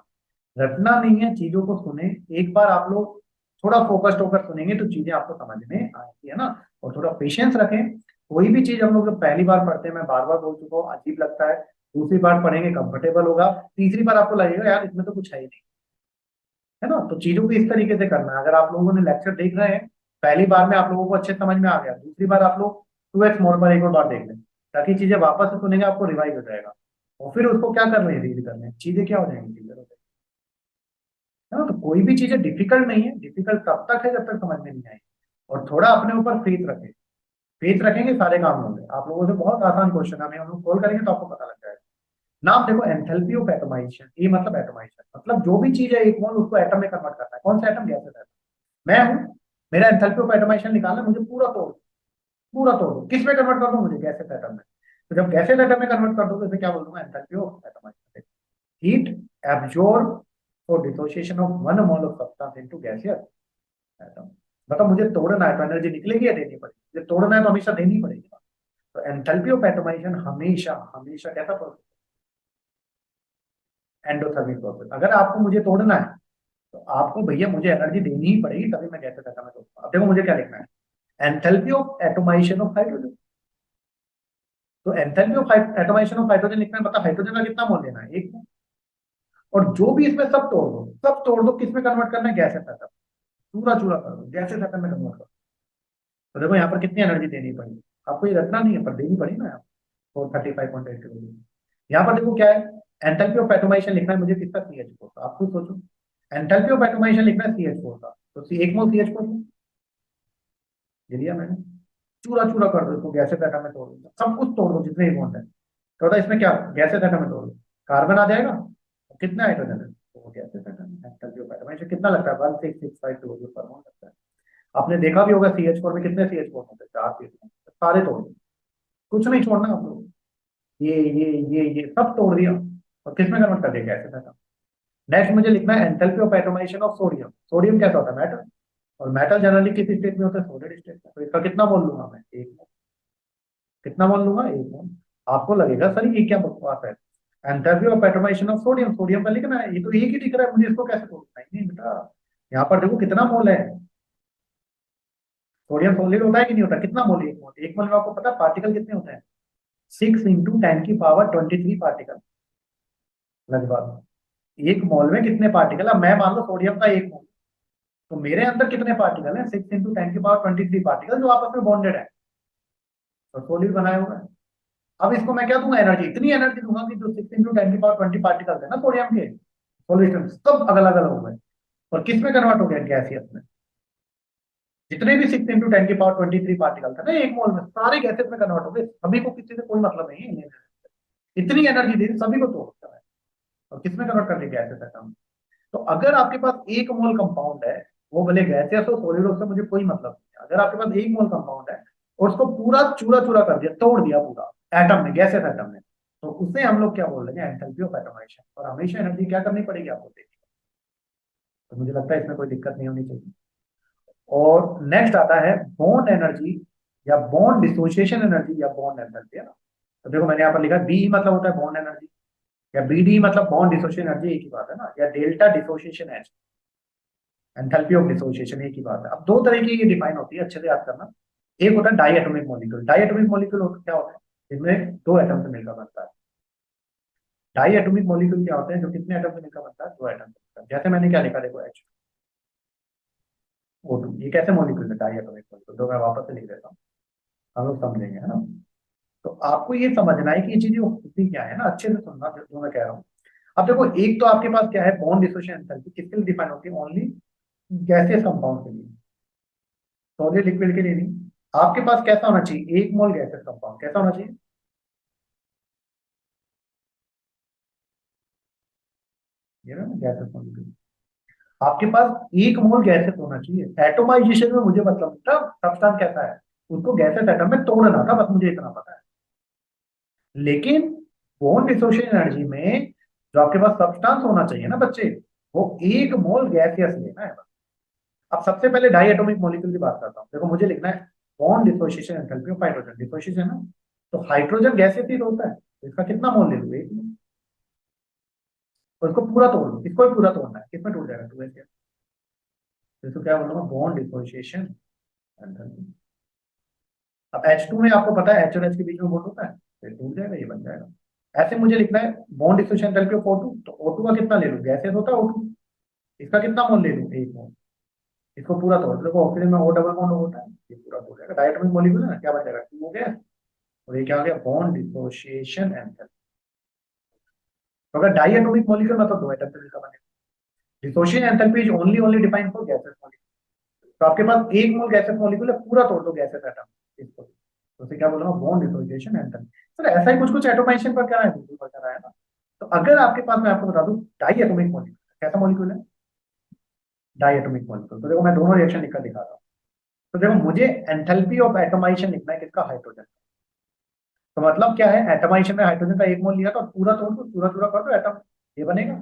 रटना नहीं है, चीजों को सुने, एक बार आप लोग थोड़ा फोकस्ड होकर सुनेंगे तो चीजें आपको समझ में आएंगी, है ना। और थोड़ा पेशेंस रखें, कोई भी चीज हम लोग जब पहली बार पढ़ते हैं, मैं बार बार बोल चुका हूँ, अजीब लगता है, दूसरी बार पढ़ेंगे कंफर्टेबल होगा, तीसरी बार आपको लगेगा यार इसमें तो कुछ है ही नहीं, है ना। तो चीजों को इस तरीके से करना है। अगर आप लोगों ने लेक्चर देख रहे हैं, पहली बार में आप लोगों को अच्छे समझ में आ गया, दूसरी बार आप लोग 2x मोड पर एक और बार देख लें, ताकि चीजें वापस से सुनेंगे आपको रिवाइज हो जाएगा, और फिर उसको क्या कर रहे हैं, रीड कर रहे हैं, चीजें क्या हो जाएंगी, क्लियर हो जाएगी, है ना। तो कोई भी चीजें डिफिकल्ट नहीं है, डिफिकल्ट तब तक है जब तक समझ में नहीं आएगी। और थोड़ा अपने ऊपर फेथ रखें, फेथ रखेंगे सारे काम होंगे। आप लोगों से बहुत आसान क्वेश्चन है, हम लोग सोल्व करेंगे तो आपको पता लग जाएगा। नाम देखो, एंथैल्पी ऑफ एटोमाइजेशन, ये मतलब एटोमाइजेशन मतलब जो भी चीज है एक मोल उसको एटम में कन्वर्ट करना है। कौन सा एटम, गैसेस एटम। मैं हूं, मेरा एंथैल्पी ऑफ एटोमाइजेशन निकालना है, मुझे पूरा तोड़ दो, किस में कन्वर्ट कर दो, मुझे गैसेस एटम में। तो जब गैसेस एटम में कन्वर्ट कर दो तो इसे क्या बोल दूंगा, enthalpy of atomisation. Heat absorb for dissociation of 1 mole of substance into gaseous atom. मतलब मुझे तोड़ना है तो एनर्जी निकलेगी या देनी पड़ेगी, मुझे तोड़ना है तो हमेशा देनी पड़ेगी ना। तो एंथैल्पी ऑफ एटोमाइजेशन हमेशा हमेशा कैसा प्रोसेस, एंडोथर्मिक प्रोसेस। अगर आपको मुझे तोड़ना है तो आपको भैया मुझे एनर्जी देनी ही पड़ेगी, तभी मैं गैसेस एटम में तोड़ूंगा। अब देखो मुझे क्या लिखना है, enthalpy of atomization of hydrogen. तो enthalpy of atomization of hydrogen लिखना है, मतलब हाइड्रोजन का कितना मोल लेना है, एक मोल। और जो भी इसमें सब तोड़ दो, सब तोड़ दो, किस में कन्वर्ट करना है, गैसेस एटम, चूरा चूरा कर दो, गैसेस एटम में कन्वर्ट कर दो। तो देखो यहाँ पर कितनी एनर्जी देनी पड़ेगी, आपको ये रखना नहीं है पर देनी पड़ेगी ना, फोर 35.8 किलो। यहाँ पर देखो क्या है, एंथैल्पी ऑफ एटोमाइजेशन लिखना है मुझे किसका, CH4 का। आप खुद सोचो, एंथैल्पी ऑफ एटोमाइजेशन लिखना है CH4 का, तो एक मोल CH4 ये लिया मैंने, चूरा चूरा कर दो इसको, गैसेस एटम में तोड़ दो, सब कुछ तोड़ दो जितने भी बॉन्ड है। तो होता है इसमें क्या, गैसेस एटम में तोड़ दो, कार्बन आ जाएगा, और कितना हाइड्रोजन है, तो वो gases atom enthalpy of atomisation कितना लगता है, 1665 किलो जूल पर मोल लगता है। आपने देखा भी होगा CH4 में कितने CH4 होते हैं, 4 CH4, सारे तोड़ दो, कुछ नहीं छोड़ना आप लोग, ये सब तोड़ दिया, और किसमें कन्वर्ट कर दिया, गैसेस एटम। नेक्स्ट मुझे लिखना है enthalpy of atomization of sodium. Sodium कैसा होता है, मेटल, और मेटल जनरली किस स्टेट में होता है, सॉलिड स्टेट में। तो इसका कितना मोल लूंगा मैं, एक मोल। कितना मोल लूंगा, एक मोल। आपको लगेगा सर ये क्या बकवास है, enthalpy of atomization of sodium, sodium का लिखना है, ये तो एक ही दिख रहा है मुझे, इसको कैसे तोड़ना है, नहीं बेटा, यहाँ पर देखो कितना मोल है। सोडियम सॉलिड होता है कि नहीं होता, कितना मोल है, एक मोल। एक मोल में आपको पता है पार्टिकल कितने होते हैं, 6 × 10⁻23 पार्टिकल लगभग। एक मोल में कितने पार्टिकल, अब मैं मान लो सोडियम का एक मोल, तो मेरे अंदर कितने पार्टिकल हैं, 6 × 10⁻23 पार्टिकल जो आपस में बॉन्डेड है, तो सॉलिड बनाए हुए हैं। अब इसको मैं क्या दूंगा, एनर्जी, इतनी एनर्जी दूंगा कि जो 6 × 10⁻20 पार्टिकल है ना सोडियम के सॉल्यूशन, सब अलग अलग हो गए, और किस में कन्वर्ट हो गया, गैसियस में। जितने भी 6 × 10⁻23 पार्टिकल थे ना एक मोल में, सारे गैसेस में कन्वर्ट हो गए, सभी को किसी से कोई मतलब नहीं है, इतनी एनर्जी दे दी सभी को, तो और किसमें कन्वर्ट कर दिया, गैसेस एटम। तो अगर आपके पास एक मोल कंपाउंड है, वो भले गैसियस हो सॉलिड हो, उससे मुझे कोई मतलब नहीं है। अगर आपके पास एक मोल कंपाउंड है और उसको पूरा चूरा चूरा कर दिया, तोड़ दिया पूरा एटम में, गैसियस एटम में, तो उसे हम लोग क्या बोल रहे हैं, एंथैल्पी ऑफ एटोमाइजेशन। और हमेशा एनर्जी क्या करनी पड़ेगी आपको, देखिए। तो मुझे लगता है इसमें कोई दिक्कत नहीं होनी चाहिए। और नेक्स्ट आता है बॉन्ड एनर्जी या बॉन्ड डिसोसिएशन एनर्जी या बॉन्ड एंथैल्पी है ना। तो देखो मैंने यहाँ पर लिखा बी मतलब होता है बॉन्ड एनर्जी, या बीडी मतलब बॉन्ड डिसोसिएशन एनर्जी, एक ही बात है ना, या delta dissociation H enthalpy of dissociation, एक ही बात है। अब दो तरह की ये डिफाइन होती है, अच्छे से याद करना। एक होता है diatomic molecule. Diatomic molecule क्या होता है, इनमें दो एटम से मिलकर बनता है। डाई एटॉमिक मॉलिक्यूल क्या होते हैं, जो कितने एटम से मिलकर बनता है, दो एटम से मिलकर। जैसे मैंने क्या लिखा देखो एच O2, ये कैसे मॉलिक्यूल है, डाई एटॉमिक मॉलिक्यूल। तो मैं वापस से लिख देता हूँ, हम लोग समझेंगे है ना। तो आपको ये समझना है कि ये चीजें होती क्या है ना, अच्छे से सुनना जो मैं कह रहा हूँ। अब देखो एक तो आपके पास क्या है, बॉन्ड डिसोसिएशन एंथैल्पी किसके लिए डिफाइन होती है, ओनली गैसियस कंपाउंड के लिए, सॉलिड लिक्विड के लिए नहीं। आपके पास कैसा होना चाहिए, एक मोल गैसियस कंपाउंड कैसा होना चाहिए, ये ना गैसियस मॉलिक्यूल। आपके पास एक मोल गैसेस होना चाहिए। एटोमाइजेशन में मुझे मतलब नहीं था सब्सटेंस कैसा है, उसको गैसेस एटम में तोड़ना था, बस मुझे इतना पता है। लेकिन बॉन्ड डिसोसिएशन एनर्जी में जो आपके पास सब्सटेंस होना चाहिए ना बच्चे, वो एक मोल गैसियस लेना है बस। अब सबसे पहले डाई एटॉमिक मॉलिक्यूल की बात करता हूँ। देखो मुझे लिखना है bond dissociation enthalpy of hydrogen. Dissociation है ना, तो हाइड्रोजन गैसियस ही तो होता है, तो इसका कितना मोल ले लूँ, एक मोल। और इसको पूरा तोड़ लो, इसको भी पूरा तोड़ना है, किसमें टूट जाएगा, टू एच। तो इसको क्या बोलूंगा, बॉन्ड डिसोसिएशन एंथैल्पी। अब H2 में आपको पता है H और H के बीच में बॉन्ड होता है, तो ये टूट जाएगा, ये बन जाएगा। ऐसे मुझे लिखना है bond dissociation enthalpy of O2, तो O2 का कितना ले लूं, गैसेस होता है O2, इसका कितना मोल ले लूं, एक मोल। इसको पूरा तोड़ देखो, ऑक्सीजन में O डबल बॉन्ड होता है, ये पूरा तोड़ जाएगा। डायटोमिक मॉलिक्यूल है ना, क्या बन जाएगा, टू हो गया। और ये क्या हो गया, बॉन्ड डिसोसिएशन एंथैल्पी। तो अगर डायटोमिक मॉलिक्यूल मतलब दो एटम से मिलकर बनेगा। Dissociation enthalpy is only only defined for gases molecule. तो आपके पास एक मोल गैसेस मॉलिक्यूल है, पूरा तोड़ दो गैसेस एटम इसको, तो उसे क्या बोलूंगा, बॉन्ड डिसोसिएशन एंथैल्पी। सर ऐसा ही कुछ कुछ एटोमाइजेशन पर क्या है, बिल्कुल पर करा है ना। तो अगर आपके पास, मैं आपको बता दूं, डाई एटोमिक मॉलिक्यूल कैसा मॉलिक्यूल है, डाई एटोमिक मॉलिक्यूल। तो देखो मैं दोनों रिएक्शन लिखकर दिखाता हूँ। तो देखो मुझे एंथैल्पी ऑफ एटोमाइजेशन लिखना है किसका, हाइड्रोजन। तो मतलब क्या है, एटोमाइजेशन में हाइड्रोजन का एक मोल लिया, तो पूरा तोड़ दो, पूरा पूरा कर दो एटम, ये बनेगा।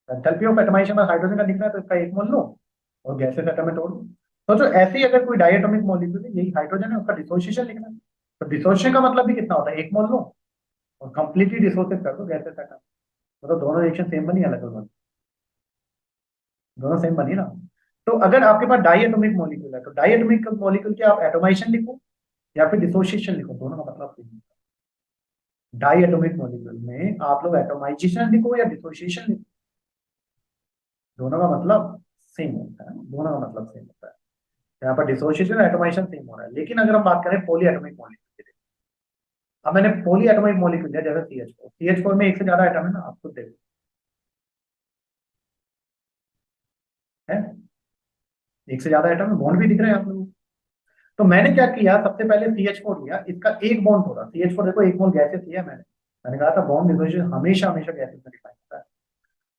एंथैल्पी ऑफ एटोमाइजेशन में हाइड्रोजन का लिखना है, तो इसका एक मोल लो और गैसेस एटम में तोड़ दो। तो जो ऐसे ही अगर कोई डायटोमिक मॉलिक्यूल है, यही हाइड्रोजन है, उसका डिसोसिएशन लिखना है। तो डिसोसिएशन का मतलब भी कितना होता है, एक मोल लो और कंप्लीटली डिसोसिएट कर दो गैसेस एटम। मतलब दोनों रिएक्शन सेम बनी, अलग अलग बनी, दोनों सेम बनी ना। तो अगर आपके पास डायटोमिक मॉलिक्यूल है, तो डायटोमिक मॉलिक्यूल के आप एटोमाइजेशन लिखो या फिर डिसोसिएशन लिखो, दोनों का मतलब सेम है। डाई एटोमिक मॉलिक्यूल में आप लोग एटोमाइजेशन लिखो या डिसोसिएशन लिखो, दोनों का मतलब सेम होता है, दोनों का मतलब सेम होता है। यहाँ पर डिसोसिएशन एटोमाइजेशन सेम हो रहा है। लेकिन अगर हम बात करें पॉली एटोमिक मॉलिक्यूल की, अब मैंने पॉली एटोमिक मॉलिक्यूल लिया, जैसे CH4 में एक से ज्यादा एटम है ना, आप खुद देखो है, एक से ज्यादा एटम है, बॉन्ड भी दिख रहे हैं आप लोगों को। तो मैंने क्या किया, सबसे पहले CH4 लिया, इसका एक बॉन्ड तोड़ा। CH4 देखो एक मोल गैसेस लिया मैंने कहा था बॉन्ड डिसोसिएशन हमेशा हमेशा गैसेस में डिफाइन होता है।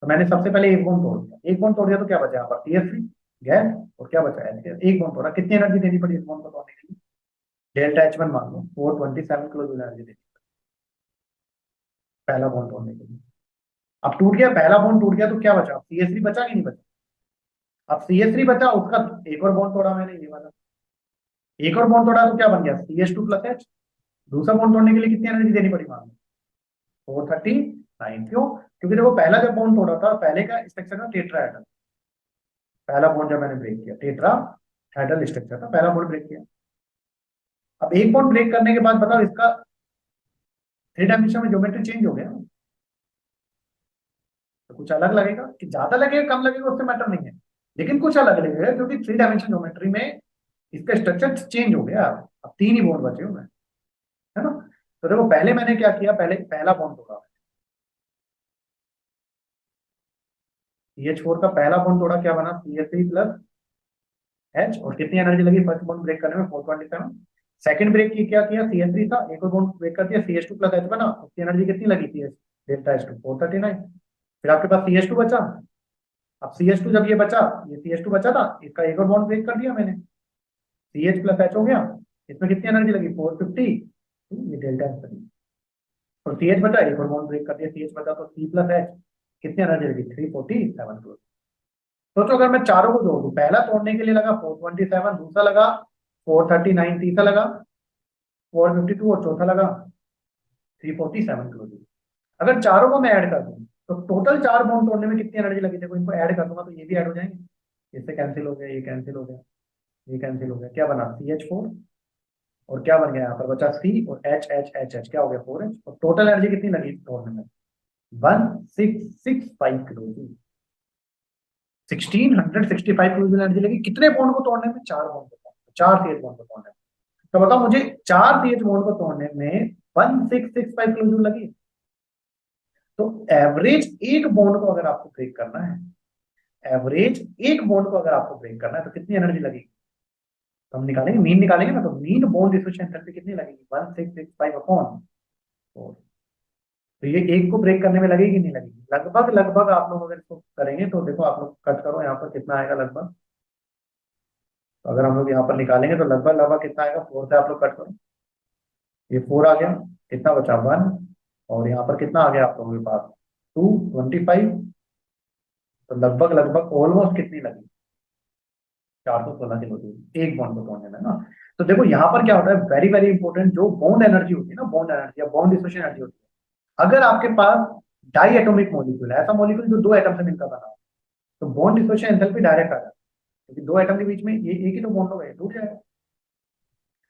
तो मैंने सबसे पहले एक बॉन्ड तोड़ दिया, एक बॉन्ड तोड़ दिया तो क्या बचा यहाँ पर, CH3 गैस, और क्या बचा है, एक बॉन्ड तोड़ा। कितनी एनर्जी देनी पड़ी इस बॉन्ड को तोड़ने के लिए, डेल्टा H1 मान लो 427 किलो जूल एनर्जी देनी, पहला बॉन्ड तोड़ने के लिए। अब टूट गया, पहला बॉन्ड टूट गया, तो क्या बचा, CH3 बचा कि नहीं बचा। अब CH3 बचा, उसका एक और बॉन्ड तोड़ा मैंने, ये वाला एक और बॉन्ड तोड़ा, तो क्या बन गया, CH2 प्लस H। दूसरा बॉन्ड तोड़ने के लिए कितनी एनर्जी देनी पड़ी, मान लो 439। क्यों, क्योंकि देखो पहला जब बॉन्ड तोड़ा था, पहले का स्ट्रक्चर था टेट्राहेड्रल। पहला बॉन्ड जब मैंने ब्रेक किया, टेट्राहेड्रल स्ट्रक्चर था, पहला बॉन्ड ब्रेक किया। अब एक बॉन्ड ब्रेक करने के बाद बताओ, इसका थ्री डायमेंशन में ज्योमेट्री चेंज हो गया ना। तो कुछ अलग लगेगा, कि ज्यादा लगेगा कम लगेगा उससे मैटर नहीं है, लेकिन कुछ अलग लगेगा, क्योंकि थ्री डायमेंशन ज्योमेट्री में इसका स्ट्रक्चर चेंज हो गया। अब तीन ही बॉन्ड बचे हुए हैं, है ना। तो देखो पहले मैंने क्या किया, पहले पहला बॉन्ड तोड़ा, CH4 का पहला बॉन्ड तोड़ा, क्या बना, CH3 प्लस H, और कितनी एनर्जी लगी फर्स्ट बॉन्ड ब्रेक करने में, 427। सेकंड ब्रेक की क्या किया, CH3 था, एक और बॉन्ड ब्रेक कर दिया, CH2 प्लस H बना, उसकी एनर्जी कितनी लगी थी, डेल्टा H2 439। फिर आपके पास CH2 बचा। अब CH2 जब ये बचा, ये CH2 बचा था, इसका एक और बॉन्ड ब्रेक कर दिया मैंने, CH प्लस H हो गया। इसमें कितनी एनर्जी लगी, 450, ये डेल्टा H लगी। और CH बचा, एक और बॉन्ड ब्रेक कर दिया, CH बचा, तो C प्लस H कितनी एनर्जी लगी, 347 किलो। सोचो अगर मैं चारों को जोड़ दूं, पहला तोड़ने के लिए लगा 427, दूसरा लगा 439 तीसरा लगा, 452 और चौथा लगा 347 किलो जूल। अगर चारों को मैं ऐड कर दूं तो टोटल 4 बॉन्ड तोड़ने में कितनी एनर्जी लगी? देखो इनको ऐड कर दूंगा तो ये भी ऐड हो जाएंगे, इससे कैंसिल हो गया, ये कैंसिल हो गया, ये कैंसिल हो गया, क्या बना CH4, और क्या बन गया यहाँ पर बचा C, और H क्या हो गया 4H, और टोटल एनर्जी कितनी लगी तोड़ने में? 1665 kilo joule. 1665 kilo joule energy लगी कितने बॉन्ड को तोड़ने में? 4 बॉन्ड को तोड़ने में, 4 CH बॉन्ड को तोड़ने में। तो बताओ मुझे 4 CH बॉन्ड को तोड़ने में 1665 किलो जूल लगी। तो एवरेज एक बॉन्ड को अगर आपको ब्रेक करना है, एवरेज एक बॉन्ड को अगर आपको ब्रेक करना है तो कितनी एनर्जी लगेगी? तो हम निकालेंगे, मीन निकालेंगे ना, तो मीन बॉन्ड डिसोसिएशन एंथैल्पी कितनी लगेगी? 1665 अपॉन 4। तो ये एक को ब्रेक करने में लगेगी नहीं लगेगी? लगभग लगभग आप लोग अगर इसको करेंगे तो देखो, आप लोग कट करो यहाँ पर कितना आएगा लगभग। तो अगर हम लोग यहाँ पर निकालेंगे तो लगभग लगभग कितना आएगा? 4 से आप लोग कट करो, ये 4 आ गया, कितना बचा 1, और यहाँ पर कितना आ गया आप लोगों के पास 225। तो लगभग लगभग ऑलमोस्ट कितनी लगी? 416 किलो जूल एक बॉन्ड को तोड़ने में ना। तो देखो यहाँ पर क्या होता है, वेरी वेरी इंपॉर्टेंट, जो बॉन्ड एनर्जी होती है ना, बॉन्ड एनर्जी या बॉन्ड डिसोसिएशन एनर्जी होती है, अगर आपके पास डाई एटॉमिक मॉलिक्यूल है, ऐसा मॉलिक्यूल जो 2 एटम से मिलकर बना हो, तो बॉन्ड डिसोसिएशन एंथैल्पी डायरेक्ट आ जाता है, क्योंकि 2 एटम के बीच में ये एक ही तो बॉन्ड होगा, टूट जाएगा।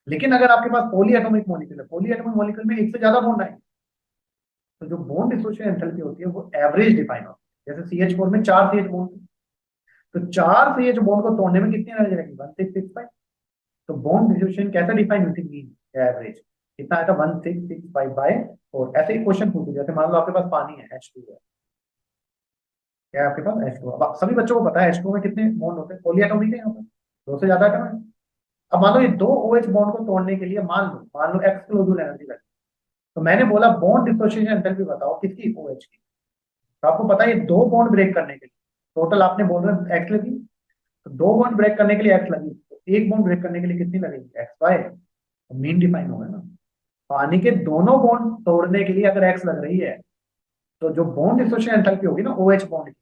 लेकिन अगर आपके पास पॉली एटॉमिक मॉलिक्यूल है, पॉली एटॉमिक मॉलिक्यूल में एक से ज्यादा बॉन्ड आएंगे, तो जो बॉन्ड डिसोसिएशन एंथैल्पी होती है वो एवरेज डिफाइन होती है। जैसे CH4 में 4 CH बॉन्ड, तो 4 CH बॉन्ड को तोड़ने में कितनी एनर्जी लगेगी? 1665। तो बॉन्ड डिसोसिएशन कैसे डिफाइन होती है? मीन एवरेज कितना आया था? 1665 बाय 4। ऐसे ही क्वेश्चन पूछे, जैसे मान लो आपके पास पानी है, H2 है, क्या है आपके पास? H2। अब सभी बच्चों को पता है H2 में कितने बॉन्ड होते हैं? पॉली एटॉमिक है यहाँ पर, 2 से ज्यादा एटम है। अब मान लो ये 2 OH बॉन्ड को तोड़ने के लिए मान लो x किलो जूल एनर्जी लगी। तो मैंने बोला बॉन्ड डिसोसिएशन एंथैल्पी बताओ किसकी? OH की। तो आपको पता है ये 2 बॉन्ड ब्रेक करने के लिए टोटल आपने बोल रहे एक्स लगी, तो 2 बॉन्ड ब्रेक करने के लिए एक्स लगी, तो एक बॉन्ड ब्रेक करने के लिए कितनी लगेगी? XY। तो मीन डिफाइन होगा ना। पानी के दोनों बॉन्ड तोड़ने के लिए अगर एक्स लग रही है, तो जो बॉन्ड डिसोसिएशन एंथैल्पी होगी ना OH बॉन्ड की,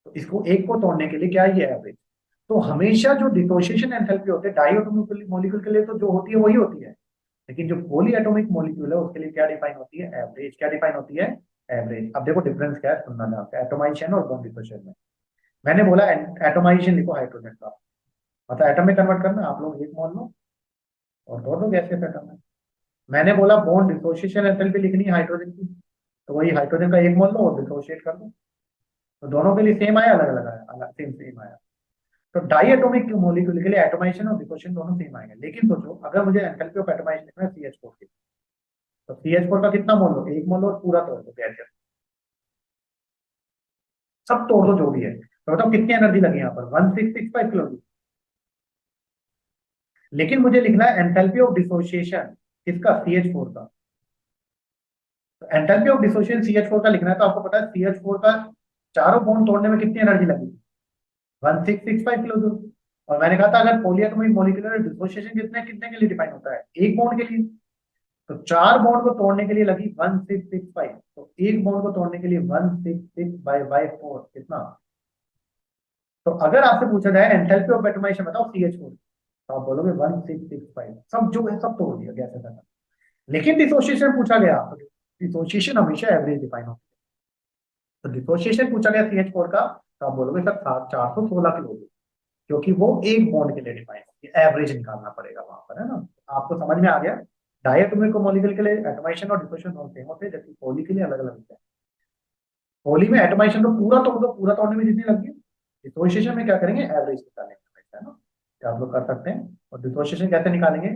तो इसको एक को तोड़ने के लिए क्या है? ये एवरेज। तो हमेशा जो डिसोसिएशन एंथैल्पी होते हैं डाइएटॉमिक मॉलिक्यूल के लिए तो जो होती है वही होती है, लेकिन जो पॉली एटॉमिक मॉलिक्यूल है उसके लिए क्या डिफाइन होती है? एवरेज। क्या डिफाइन होती है? एवरेज। अब देखो डिफरेंस क्या है, सुनना ध्यान से, एटोमाइजेशन और बॉन्ड डिसोसिएशन में। मैंने बोला एटोमाइजेशन लिखो हाइड्रोजन का, मतलब एटम में कन्वर्ट करना, आप लोग एक मोल लो और तोड़ दो गैसेस एटम में। मैंने बोला बॉन्ड डिसोसिएशन एंथैल्पी लिखनी है हाइड्रोजन की, तो वही हाइड्रोजन का एक मोल लो और डिसोशिएट कर दो। तो दोनों के लिए सेम आया, अलग अलग आया? अलग, सेम सेम आया। तो डाइएटॉमिक मॉलिक्यूल के लिए एटोमाइजेशन और डिसोसिएशन दोनों सेम आएंगे। लेकिन सोचो अगर मुझे एंथैल्पी ऑफ एटोमाइजेशन लिखना है CH4 की, तो CH4 का कितना मोल लो? एक मोल लो और पूरा तोड़ दो गैसेस, सब तोड़ दो जो भी है। तो बताओ कितनी एनर्जी लगी यहाँ पर? 1665 किलो जूल। लेकिन मुझे लिखना है एंथैल्पी ऑफ डिसोसिएशन किसका? CH4 का। तो एंथैल्पी ऑफ डिसोसिएशन CH4 का लिखना है, तो आपको पता है CH4 का चारों बॉन्ड तोड़ने में कितनी एनर्जी लगी? 1665 किलो जूल। और मैंने कहा था अगर पॉलीएटॉमिक मॉलिक्यूलर डिसोसिएशन कितने कितने के लिए डिफाइन होता है? एक बॉन्ड के लिए। तो 4 बॉन्ड को तोड़ने के लिए लगी 1665, तो एक बॉन्ड को तोड़ने के लिए 166 बाय 4 कितना? तो अगर आपसे पूछा जाए एंथैल्पी ऑफ एटोमाइजेशन बताओ CH4, तो आप बोलोगे 1665। सब जो है सब तोड़ दिया गैस ऐसा। लेकिन डिसोसिएशन पूछा गया, तो डिसोसिएशन हमेशा एवरेज डिफाइन होती है। तो डिसोसिएशन पूछा गया CH4 का, तो आप बोलोगे सर 416 किलो जूल, क्योंकि वो एक बॉन्ड के लिए डिफाइन होती है, एवरेज निकालना पड़ेगा वहां पर, है ना। आपको समझ में आ गया? डायटोमिक मॉलिक्यूल के लिए एटोमाइजेशन और डिसोसिएशन दोनों सेम होते हैं, जबकि पॉली के लिए अलग अलग होते हैं। पॉली में एटोमाइजेशन तो पूरा तोड़ दो, पूरा तोड़ने में जितनी लगी, डिसोसिएशन में क्या करेंगे? एवरेज निकालेंगे, है ना। तो आप लोग कर सकते हैं। और डिसोसिएशन कैसे निकालेंगे?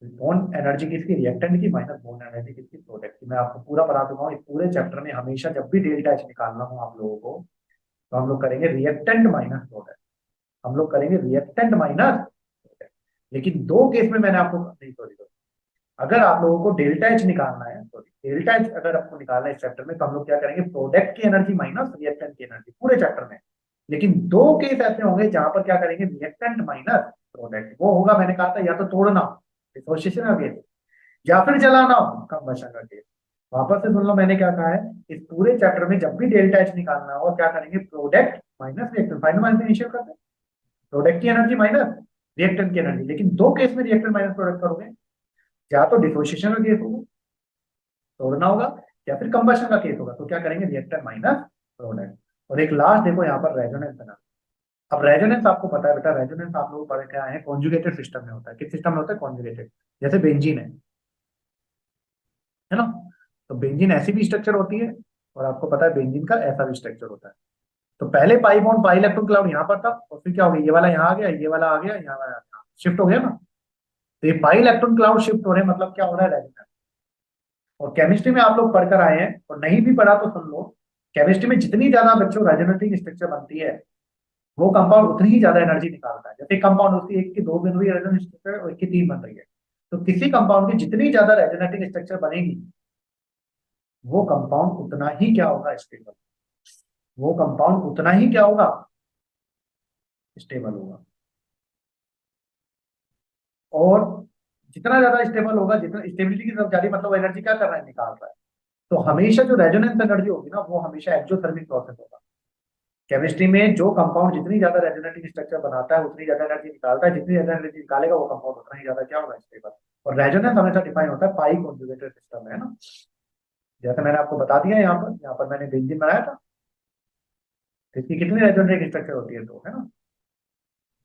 बॉन्ड एनर्जी किसकी? रिएक्टेंट की माइनस बॉन्ड एनर्जी किसकी? प्रोडक्ट की। मैं आपको पूरा बता चुका हूँ, इस पूरे चैप्टर में हमेशा जब भी डेल्टा एच निकालना हो आप लोगों को, तो हम लोग करेंगे रिएक्टेंट माइनस प्रोडक्ट। हम लोग करेंगे रिएक्टेंट माइनस प्रोडक्ट। लेकिन 2 केस में मैंने आपको नहीं, सॉरी, अगर आप लोगों को डेल्टा एच निकालना है, सॉरी डेल्टा एच अगर आपको निकालना है इस चैप्टर में, तो हम लोग क्या करेंगे? प्रोडक्ट की एनर्जी माइनस रिएक्टेंट की एनर्जी पूरे चैप्टर में। लेकिन 2 केस ऐसे होंगे जहां पर क्या करेंगे? Reactant minus product. वो होगा, मैंने कहा था, या तो तोड़ना डिसोसिएशन का केस, या फिर जलाना कंबशन का केस। वापस से सुन लो मैंने क्या कहा है, इस पूरे चैप्टर में जब भी डेल्टा एच निकालना होगा क्या करेंगे? Product minus reactant. Final answer initial करते हैं, प्रोडक्ट की एनर्जी माइनस रिएक्टेंट की एनर्जी, लेकिन दो केस में रिएक्टेंट माइनस प्रोडक्ट करोगे, या तो डिसोसिएशन का केस होगा, तोड़ना होगा, या फिर कंबशन का केस होगा, तो क्या करेंगे, रिएक्टेंट माइनस प्रोडक्ट। और एक लास्ट देखो यहाँ पर रेजोनेंस एनर्जी। अब रेजोनेंस आपको पता है बेटा, रेजोनेंस आप लोग पढ़ के आए हैं, कॉन्जुगेटेड सिस्टम में होता है। किस सिस्टम में होता है, कॉन्जुगेटेड। जैसे बेंजीन है ना, तो बेंजीन ऐसी भी स्ट्रक्चर होती है, और आपको पता है बेंजीन का ऐसा भी स्ट्रक्चर होता है। तो पहले pi bond pi electron cloud यहाँ पर था, और फिर क्या हो गया, ये वाला यहाँ आ गया, ये वाला आ गया, यहाँ वाला शिफ्ट हो गया ना। तो ये पाई इलेक्ट्रॉन क्लाउड शिफ्ट हो रहे हैं, मतलब क्या हो रहा है, रेजोनेंस। और केमिस्ट्री में आप लोग पढ़कर आए हैं, और नहीं भी पढ़ा तो सुन लो, केमिस्ट्री में जितनी ज्यादा बच्चों रेजोनेटिंग स्ट्रक्चर बनती है, वो कंपाउंड उतनी ही ज्यादा एनर्जी निकालता है। जैसे कंपाउंड उसकी एक की दो बन रही है रेजोनेंस स्ट्रक्चर, और एक की तीन बन रही है, तो किसी कंपाउंड की जितनी ज्यादा रेजोनेटिंग स्ट्रक्चर बनेगी, वो कंपाउंड उतना ही क्या होगा, स्टेबल। वो कंपाउंड उतना ही क्या होगा, स्टेबल होगा। और जितना ज्यादा स्टेबल होगा, जितना स्टेबिलिटी की तरफ जा रही है, मतलब एनर्जी क्या कर रहा है, निकाल रहा है। तो हमेशा जो रेजोनेंस एनर्जी होगी ना, वो हमेशा एक्सोथर्मिक प्रोसेस होगा। केमिस्ट्री में जो कंपाउंड जितनी ज्यादा रेजोनेटिंग स्ट्रक्चर बनाता है, उतनी ज्यादा एनर्जी निकालता है, जितनी ज्यादा एनर्जी निकालेगा वो कंपाउंड उतना ही ज्यादा क्या होगा, स्टेबल। और रेजोनेंस हमेशा डिफाइन होता है पाई कॉन्जुगेटेड सिस्टम में, है ना। जैसे मैंने आपको बता दिया, यहाँ पर मैंने बेंजीन बनाया था, तो इसकी कितनी रेजोनेटिंग स्ट्रक्चर होती है, तो है ना।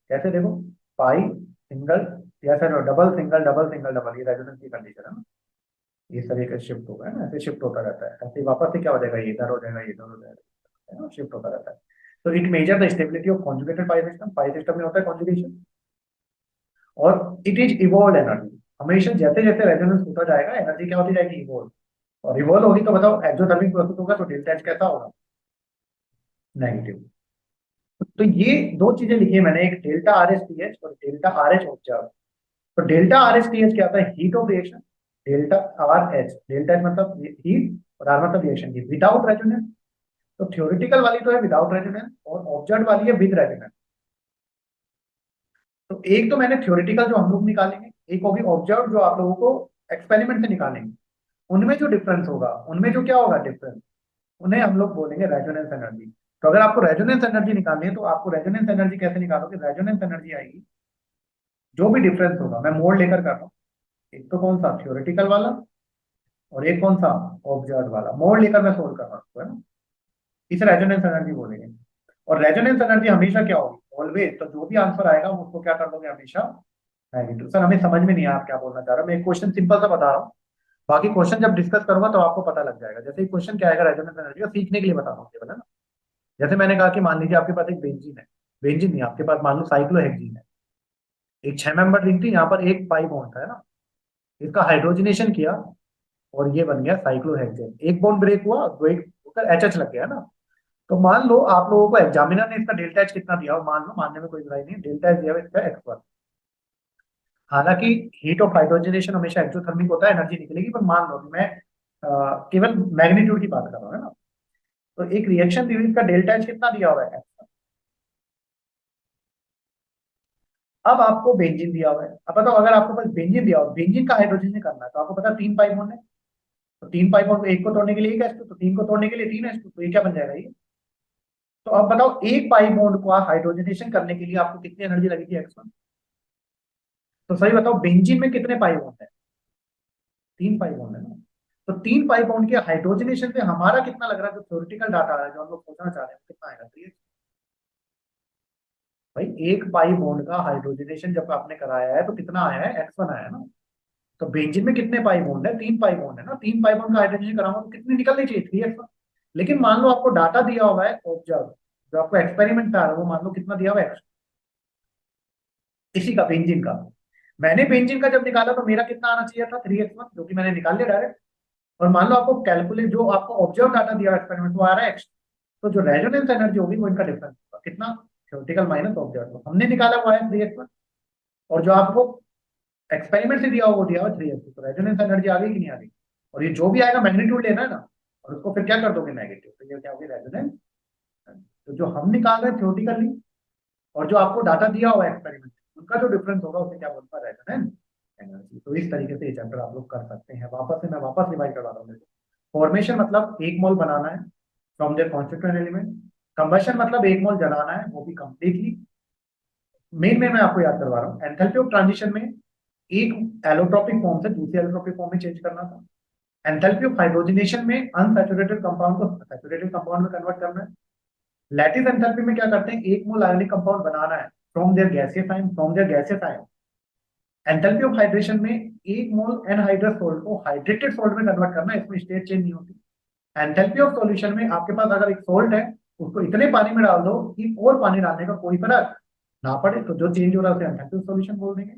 कैसे देखो, पाई सिंगल, या फिर double single double single double, ये रेजोनेंस की कंडीशन है ना। इस तरीके से शिफ्ट होगा, है ना, ऐसे शिफ्ट होता रहता है, ऐसे वापस से क्या हो जाएगा, ये इधर हो जाएगा, ये इधर हो जाएगा, है ना, शिफ्ट होता रहता है। तो it measure the stability of conjugated pi system. Pi system में होता है कॉन्जुगेशन, और इट इज इवॉल्व एनर्जी। हमेशा जैसे जैसे रेजोनेंस होता जाएगा, एनर्जी क्या होती जाएगी, इवॉल्व। और इवॉल्व होगी तो बताओ, एक्सोथर्मिक प्रोसेस होगा, तो डेल्टा एच कैसा होगा, नेगेटिव। तो ये दो चीजें लिखी है मैंने, एक delta R S T H और डेल्टा आर एच ऑब्जर्व। तो delta R S T H क्या होता है, heat of reaction. Delta R H, delta H मतलब हीट, और आर मतलब रिएक्शन की, विदाउट रेजोनेंस। तो थ्योरेटिकल वाली तो है विदाउट रेजोनेंस, और ऑब्जर्व वाली है विद रेजोनेंस। तो एक तो मैंने थ्योरेटिकल जो हम लोग निकालेंगे, एक होगी ऑब्जर्व जो आप लोगों को एक्सपेरिमेंट से निकालेंगे। उनमें जो डिफरेंस होगा, उनमें जो क्या होगा डिफरेंस, उन्हें हम लोग बोलेंगे रेजोनेंस एनर्जी। तो अगर आपको रेजोनेंस एनर्जी निकालनी है, तो आपको रेजोनेंस एनर्जी कैसे निकालोगे, रेजोनेंस एनर्जी आएगी, जो भी डिफरेंस होगा, मैं मोड लेकर कर रहा हूँ। एक तो कौन सा, थ्योरेटिकल वाला, और एक कौन सा, ऑब्जर्व वाला। मोड लेकर मैं सोल्व कर रहा हूँ, है ना। इसे रेजोनेंस एनर्जी बोलेंगे। और रेजोनेंस एनर्जी हमेशा क्या होगी, ऑलवेज। तो जो भी आंसर आएगा वो उसको क्या कर दोगे, हमेशा नेगेटिव। सर हमें समझ में नहीं आया आप क्या बोलना चाह रहे हो, मैं एक क्वेश्चन सिंपल सा बता रहा हूँ, बाकी क्वेश्चन जब डिस्कस करूंगा तो आपको पता लग जाएगा। जैसे क्वेश्चन क्या आएगा रेजोनेंस एनर्जी का, सीखने के लिए बता रहा हूँ केवल, है ना। जैसे मैंने कहा कि मान लीजिए आपके पास एक बेंजीन है, बेंजीन नहीं, आपके पास मान लो साइक्लोहेक्सीन है। एक 6 मेंबर रिंग थी, यहाँ पर एक पाई बॉन्ड था, है ना। इसका हाइड्रोजनेशन किया, और ये बन गया साइक्लोहेक्सेन। एक बॉन्ड ब्रेक हुआ, दो एक होकर एच एच लग गया, है ना। तो मान लो आप लोगों को एग्जामिनर ने इसका डेल्टा एच कितना दिया हो, मान लो, मानने में कोई बुराई नहीं, डेल्टा एच दिया हुआ इसका x1। हालांकि हीट ऑफ हाइड्रोजनेशन हमेशा एक्सोथर्मिक होता है, एनर्जी निकलेगी, पर मान लो कि मैं केवल मैग्नीट्यूड की बात कर रहा हूँ, है ना। तो एक रिएक्शन दी हुई, इसका डेल्टा एच कितना दिया हुआ है, x1। अब आपको बेंजीन दिया हुआ है। अब बताओ, अगर आपको पास बेंजीन दिया हो, बेंजीन का हाइड्रोजन करना है, तो आपको पता है 3 पाई बॉन्ड है। तो 3 पाई बॉन्ड, एक को तोड़ने के लिए एक एच टू, तो 3 को तोड़ने के लिए 3 एच टू, तो ये क्या बन जाएगा, ये। तो अब बताओ, एक पाई बॉन्ड को हाइड्रोजनेशन करने के लिए आपको कितनी एनर्जी लगेगी, x1। तो सही बताओ, बेंजीन में कितने पाई बॉन्ड है, 3 पाई बॉन्ड है ना। तो 3 पाई बॉन्ड के हाइड्रोजनेशन से हमारा कितना लग रहा है, जो थ्योरेटिकल डाटा आ रहा है, जो हम लोग पूछना चाह रहे हैं, कितना आएगा, तो ये भाई, एक पाई बॉन्ड का हाइड्रोजनेशन जब आपने कराया है, तो कितना आया है, x1 आया है ना। तो बेंजीन में कितने पाई बॉन्ड है, 3 पाई बॉन्ड है ना। 3 पाई बॉन्ड का हाइड्रोजन कराऊंगा तो कितनी निकलनी चाहिए, 3x1। लेकिन मान लो आपको डाटा दिया हुआ है ऑब्जर्व, जो आपको एक्सपेरिमेंट आ रहा है, वो मान लो कितना दिया हुआ है, इसी का, बेंजीन का। मैंने बेंजीन का जब निकाला तो मेरा कितना आना चाहिए था, 3x1, जो कि मैंने निकाल लिया डायरेक्ट। और मान लो आपको कैलकुलेट, जो आपको ऑब्जर्व डाटा दिया एक्सपेरिमेंट, वो आ रहा है x। तो जो रेजोनेंस एनर्जी होगी वो इनका डिफरेंस होगा, कितना, थ्योरेटिकल माइनस ऑब्जर्व। तो हमने निकाला हुआ है 3x1, और जो आपको एक्सपेरिमेंट से दिया हुआ वो दिया हुआ 3x2। तो रेजोनेंस एनर्जी आ गई कि नहीं आ गई। और ये जो भी आएगा मैग्नीट्यूड लेना है ना, और उसको फिर क्या कर दोगे, नेगेटिव। तो ये क्या होगी, रेजोनेंस। तो जो हम निकाल रहे हैं थ्योरेटिकली, और जो आपको डाटा दिया हुआ है एक्सपेरिमेंट, उनका जो डिफरेंस होगा उसे क्या बोलता है, रेजोनेंस एनर्जी। तो इस तरीके से ये चैप्टर आप लोग कर सकते हैं। वापस से मैं वापस रिवाइज करवा रहा हूँ। फॉर्मेशन मतलब एक मोल बनाना है from their constituent element. Combustion मतलब एक मोल जलाना है, वो भी कंप्लीटली। मेन में मैं आपको याद करवा रहा हूँ, एंथैल्पी ऑफ ट्रांजिशन में एक एलोट्रोपिक फॉर्म से दूसरी एलोट्रोपिक फॉर्म में चेंज करना था। एंथैल्पी ऑफ हाइड्रोजनेशन में अनसैचुरेटेड कंपाउंड को सैचुरेटेड कंपाउंड में कन्वर्ट करना है। लैटिस एंथैल्पी में क्या करते हैं, एक मोल आयोनिक कंपाउंड बनाना है from their gaseous ion. Enthalpy of hydration में एक मोल एनहाइड्रस सोल्ट को हाइड्रेटेड सोल्ट में कन्वर्ट करना है, इसमें स्टेट चेंज नहीं होती। एंथैल्पी ऑफ सॉल्यूशन में आपके पास अगर एक सोल्ट है, उसको इतने पानी में डाल दो कि और पानी डालने का कोई फर्क ना पड़े, तो जो चेंज हो रहा है उसे एंथैल्पी ऑफ सॉल्यूशन बोल देंगे।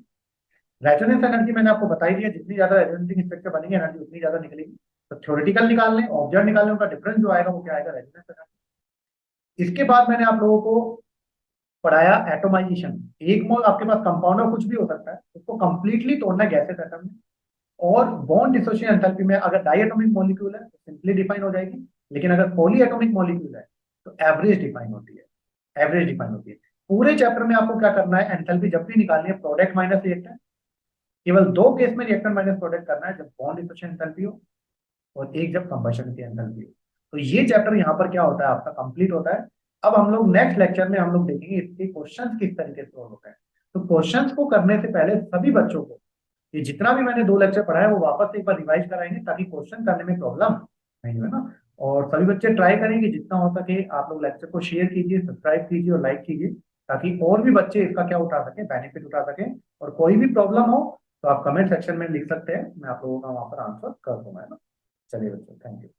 रेजोनेंस एनर्जी मैंने आपको बताई दी है, जितनी ज्यादा रेजोनेंसिंग स्पेक्ट्रम बनेगी एनर्जी उतनी ज्यादा निकलेगी। तो थ्योरेटिकल निकाल लें, ऑब्जर्व निकाल लें, उनका डिफरेंस जो आएगा वो क्या आएगा, रेजोनेंस एनर्जी। इसके बाद मैंने आप लोगों को पढ़ाया एटोमाइजेशन। एक मोल आपके पास कंपाउंड और कुछ भी हो सकता है, उसको कंप्लीटली तोड़ना है गैसेस एटम में। और बॉन्ड डिसोसिएशन एंथैल्पी में अगर डायटोमिक मॉलिक्यूल है तो सिंपली डिफाइन हो जाएगी, लेकिन अगर पॉली एटॉमिक मॉलिक्यूल है तो एवरेज डिफाइन होती है। एवरेज डिफाइन होती है। पूरे चैप्टर में आपको क्या करना है, एंथैल्पी जब भी निकालनी है, प्रोडक्ट माइनस रिएक्टेंट। केवल दो केस में रिएक्टेंट माइनस प्रोडक्ट करना है, जब बॉन्ड डिसोसिएशन एंथैल्पी हो और एक जब कंबशन की एंथैल्पी हो। तो ये चैप्टर यहाँ पर क्या होता है, आपका कंप्लीट होता है। अब हम लोग नेक्स्ट लेक्चर में हम लोग देखेंगे इसके क्वेश्चंस किस तरीके से सॉल्व होते हैं। तो क्वेश्चंस को करने से पहले सभी बच्चों को ये जितना भी मैंने 2 लेक्चर पढ़ा है वो वापस से एक बार रिवाइज कराएंगे, ताकि क्वेश्चन करने में प्रॉब्लम नहीं है ना। और सभी बच्चे ट्राई करेंगे जितना हो सके, आप लोग लेक्चर को शेयर कीजिए, सब्सक्राइब कीजिए और लाइक कीजिए, ताकि और भी बच्चे इसका क्या उठा सके, बेनिफिट उठा सके। और कोई भी प्रॉब्लम हो तो आप कमेंट सेक्शन में लिख सकते हैं, मैं आप लोगों का वहां पर आंसर कर दूंगा, है ना। चलिए बच्चों, थैंक यू।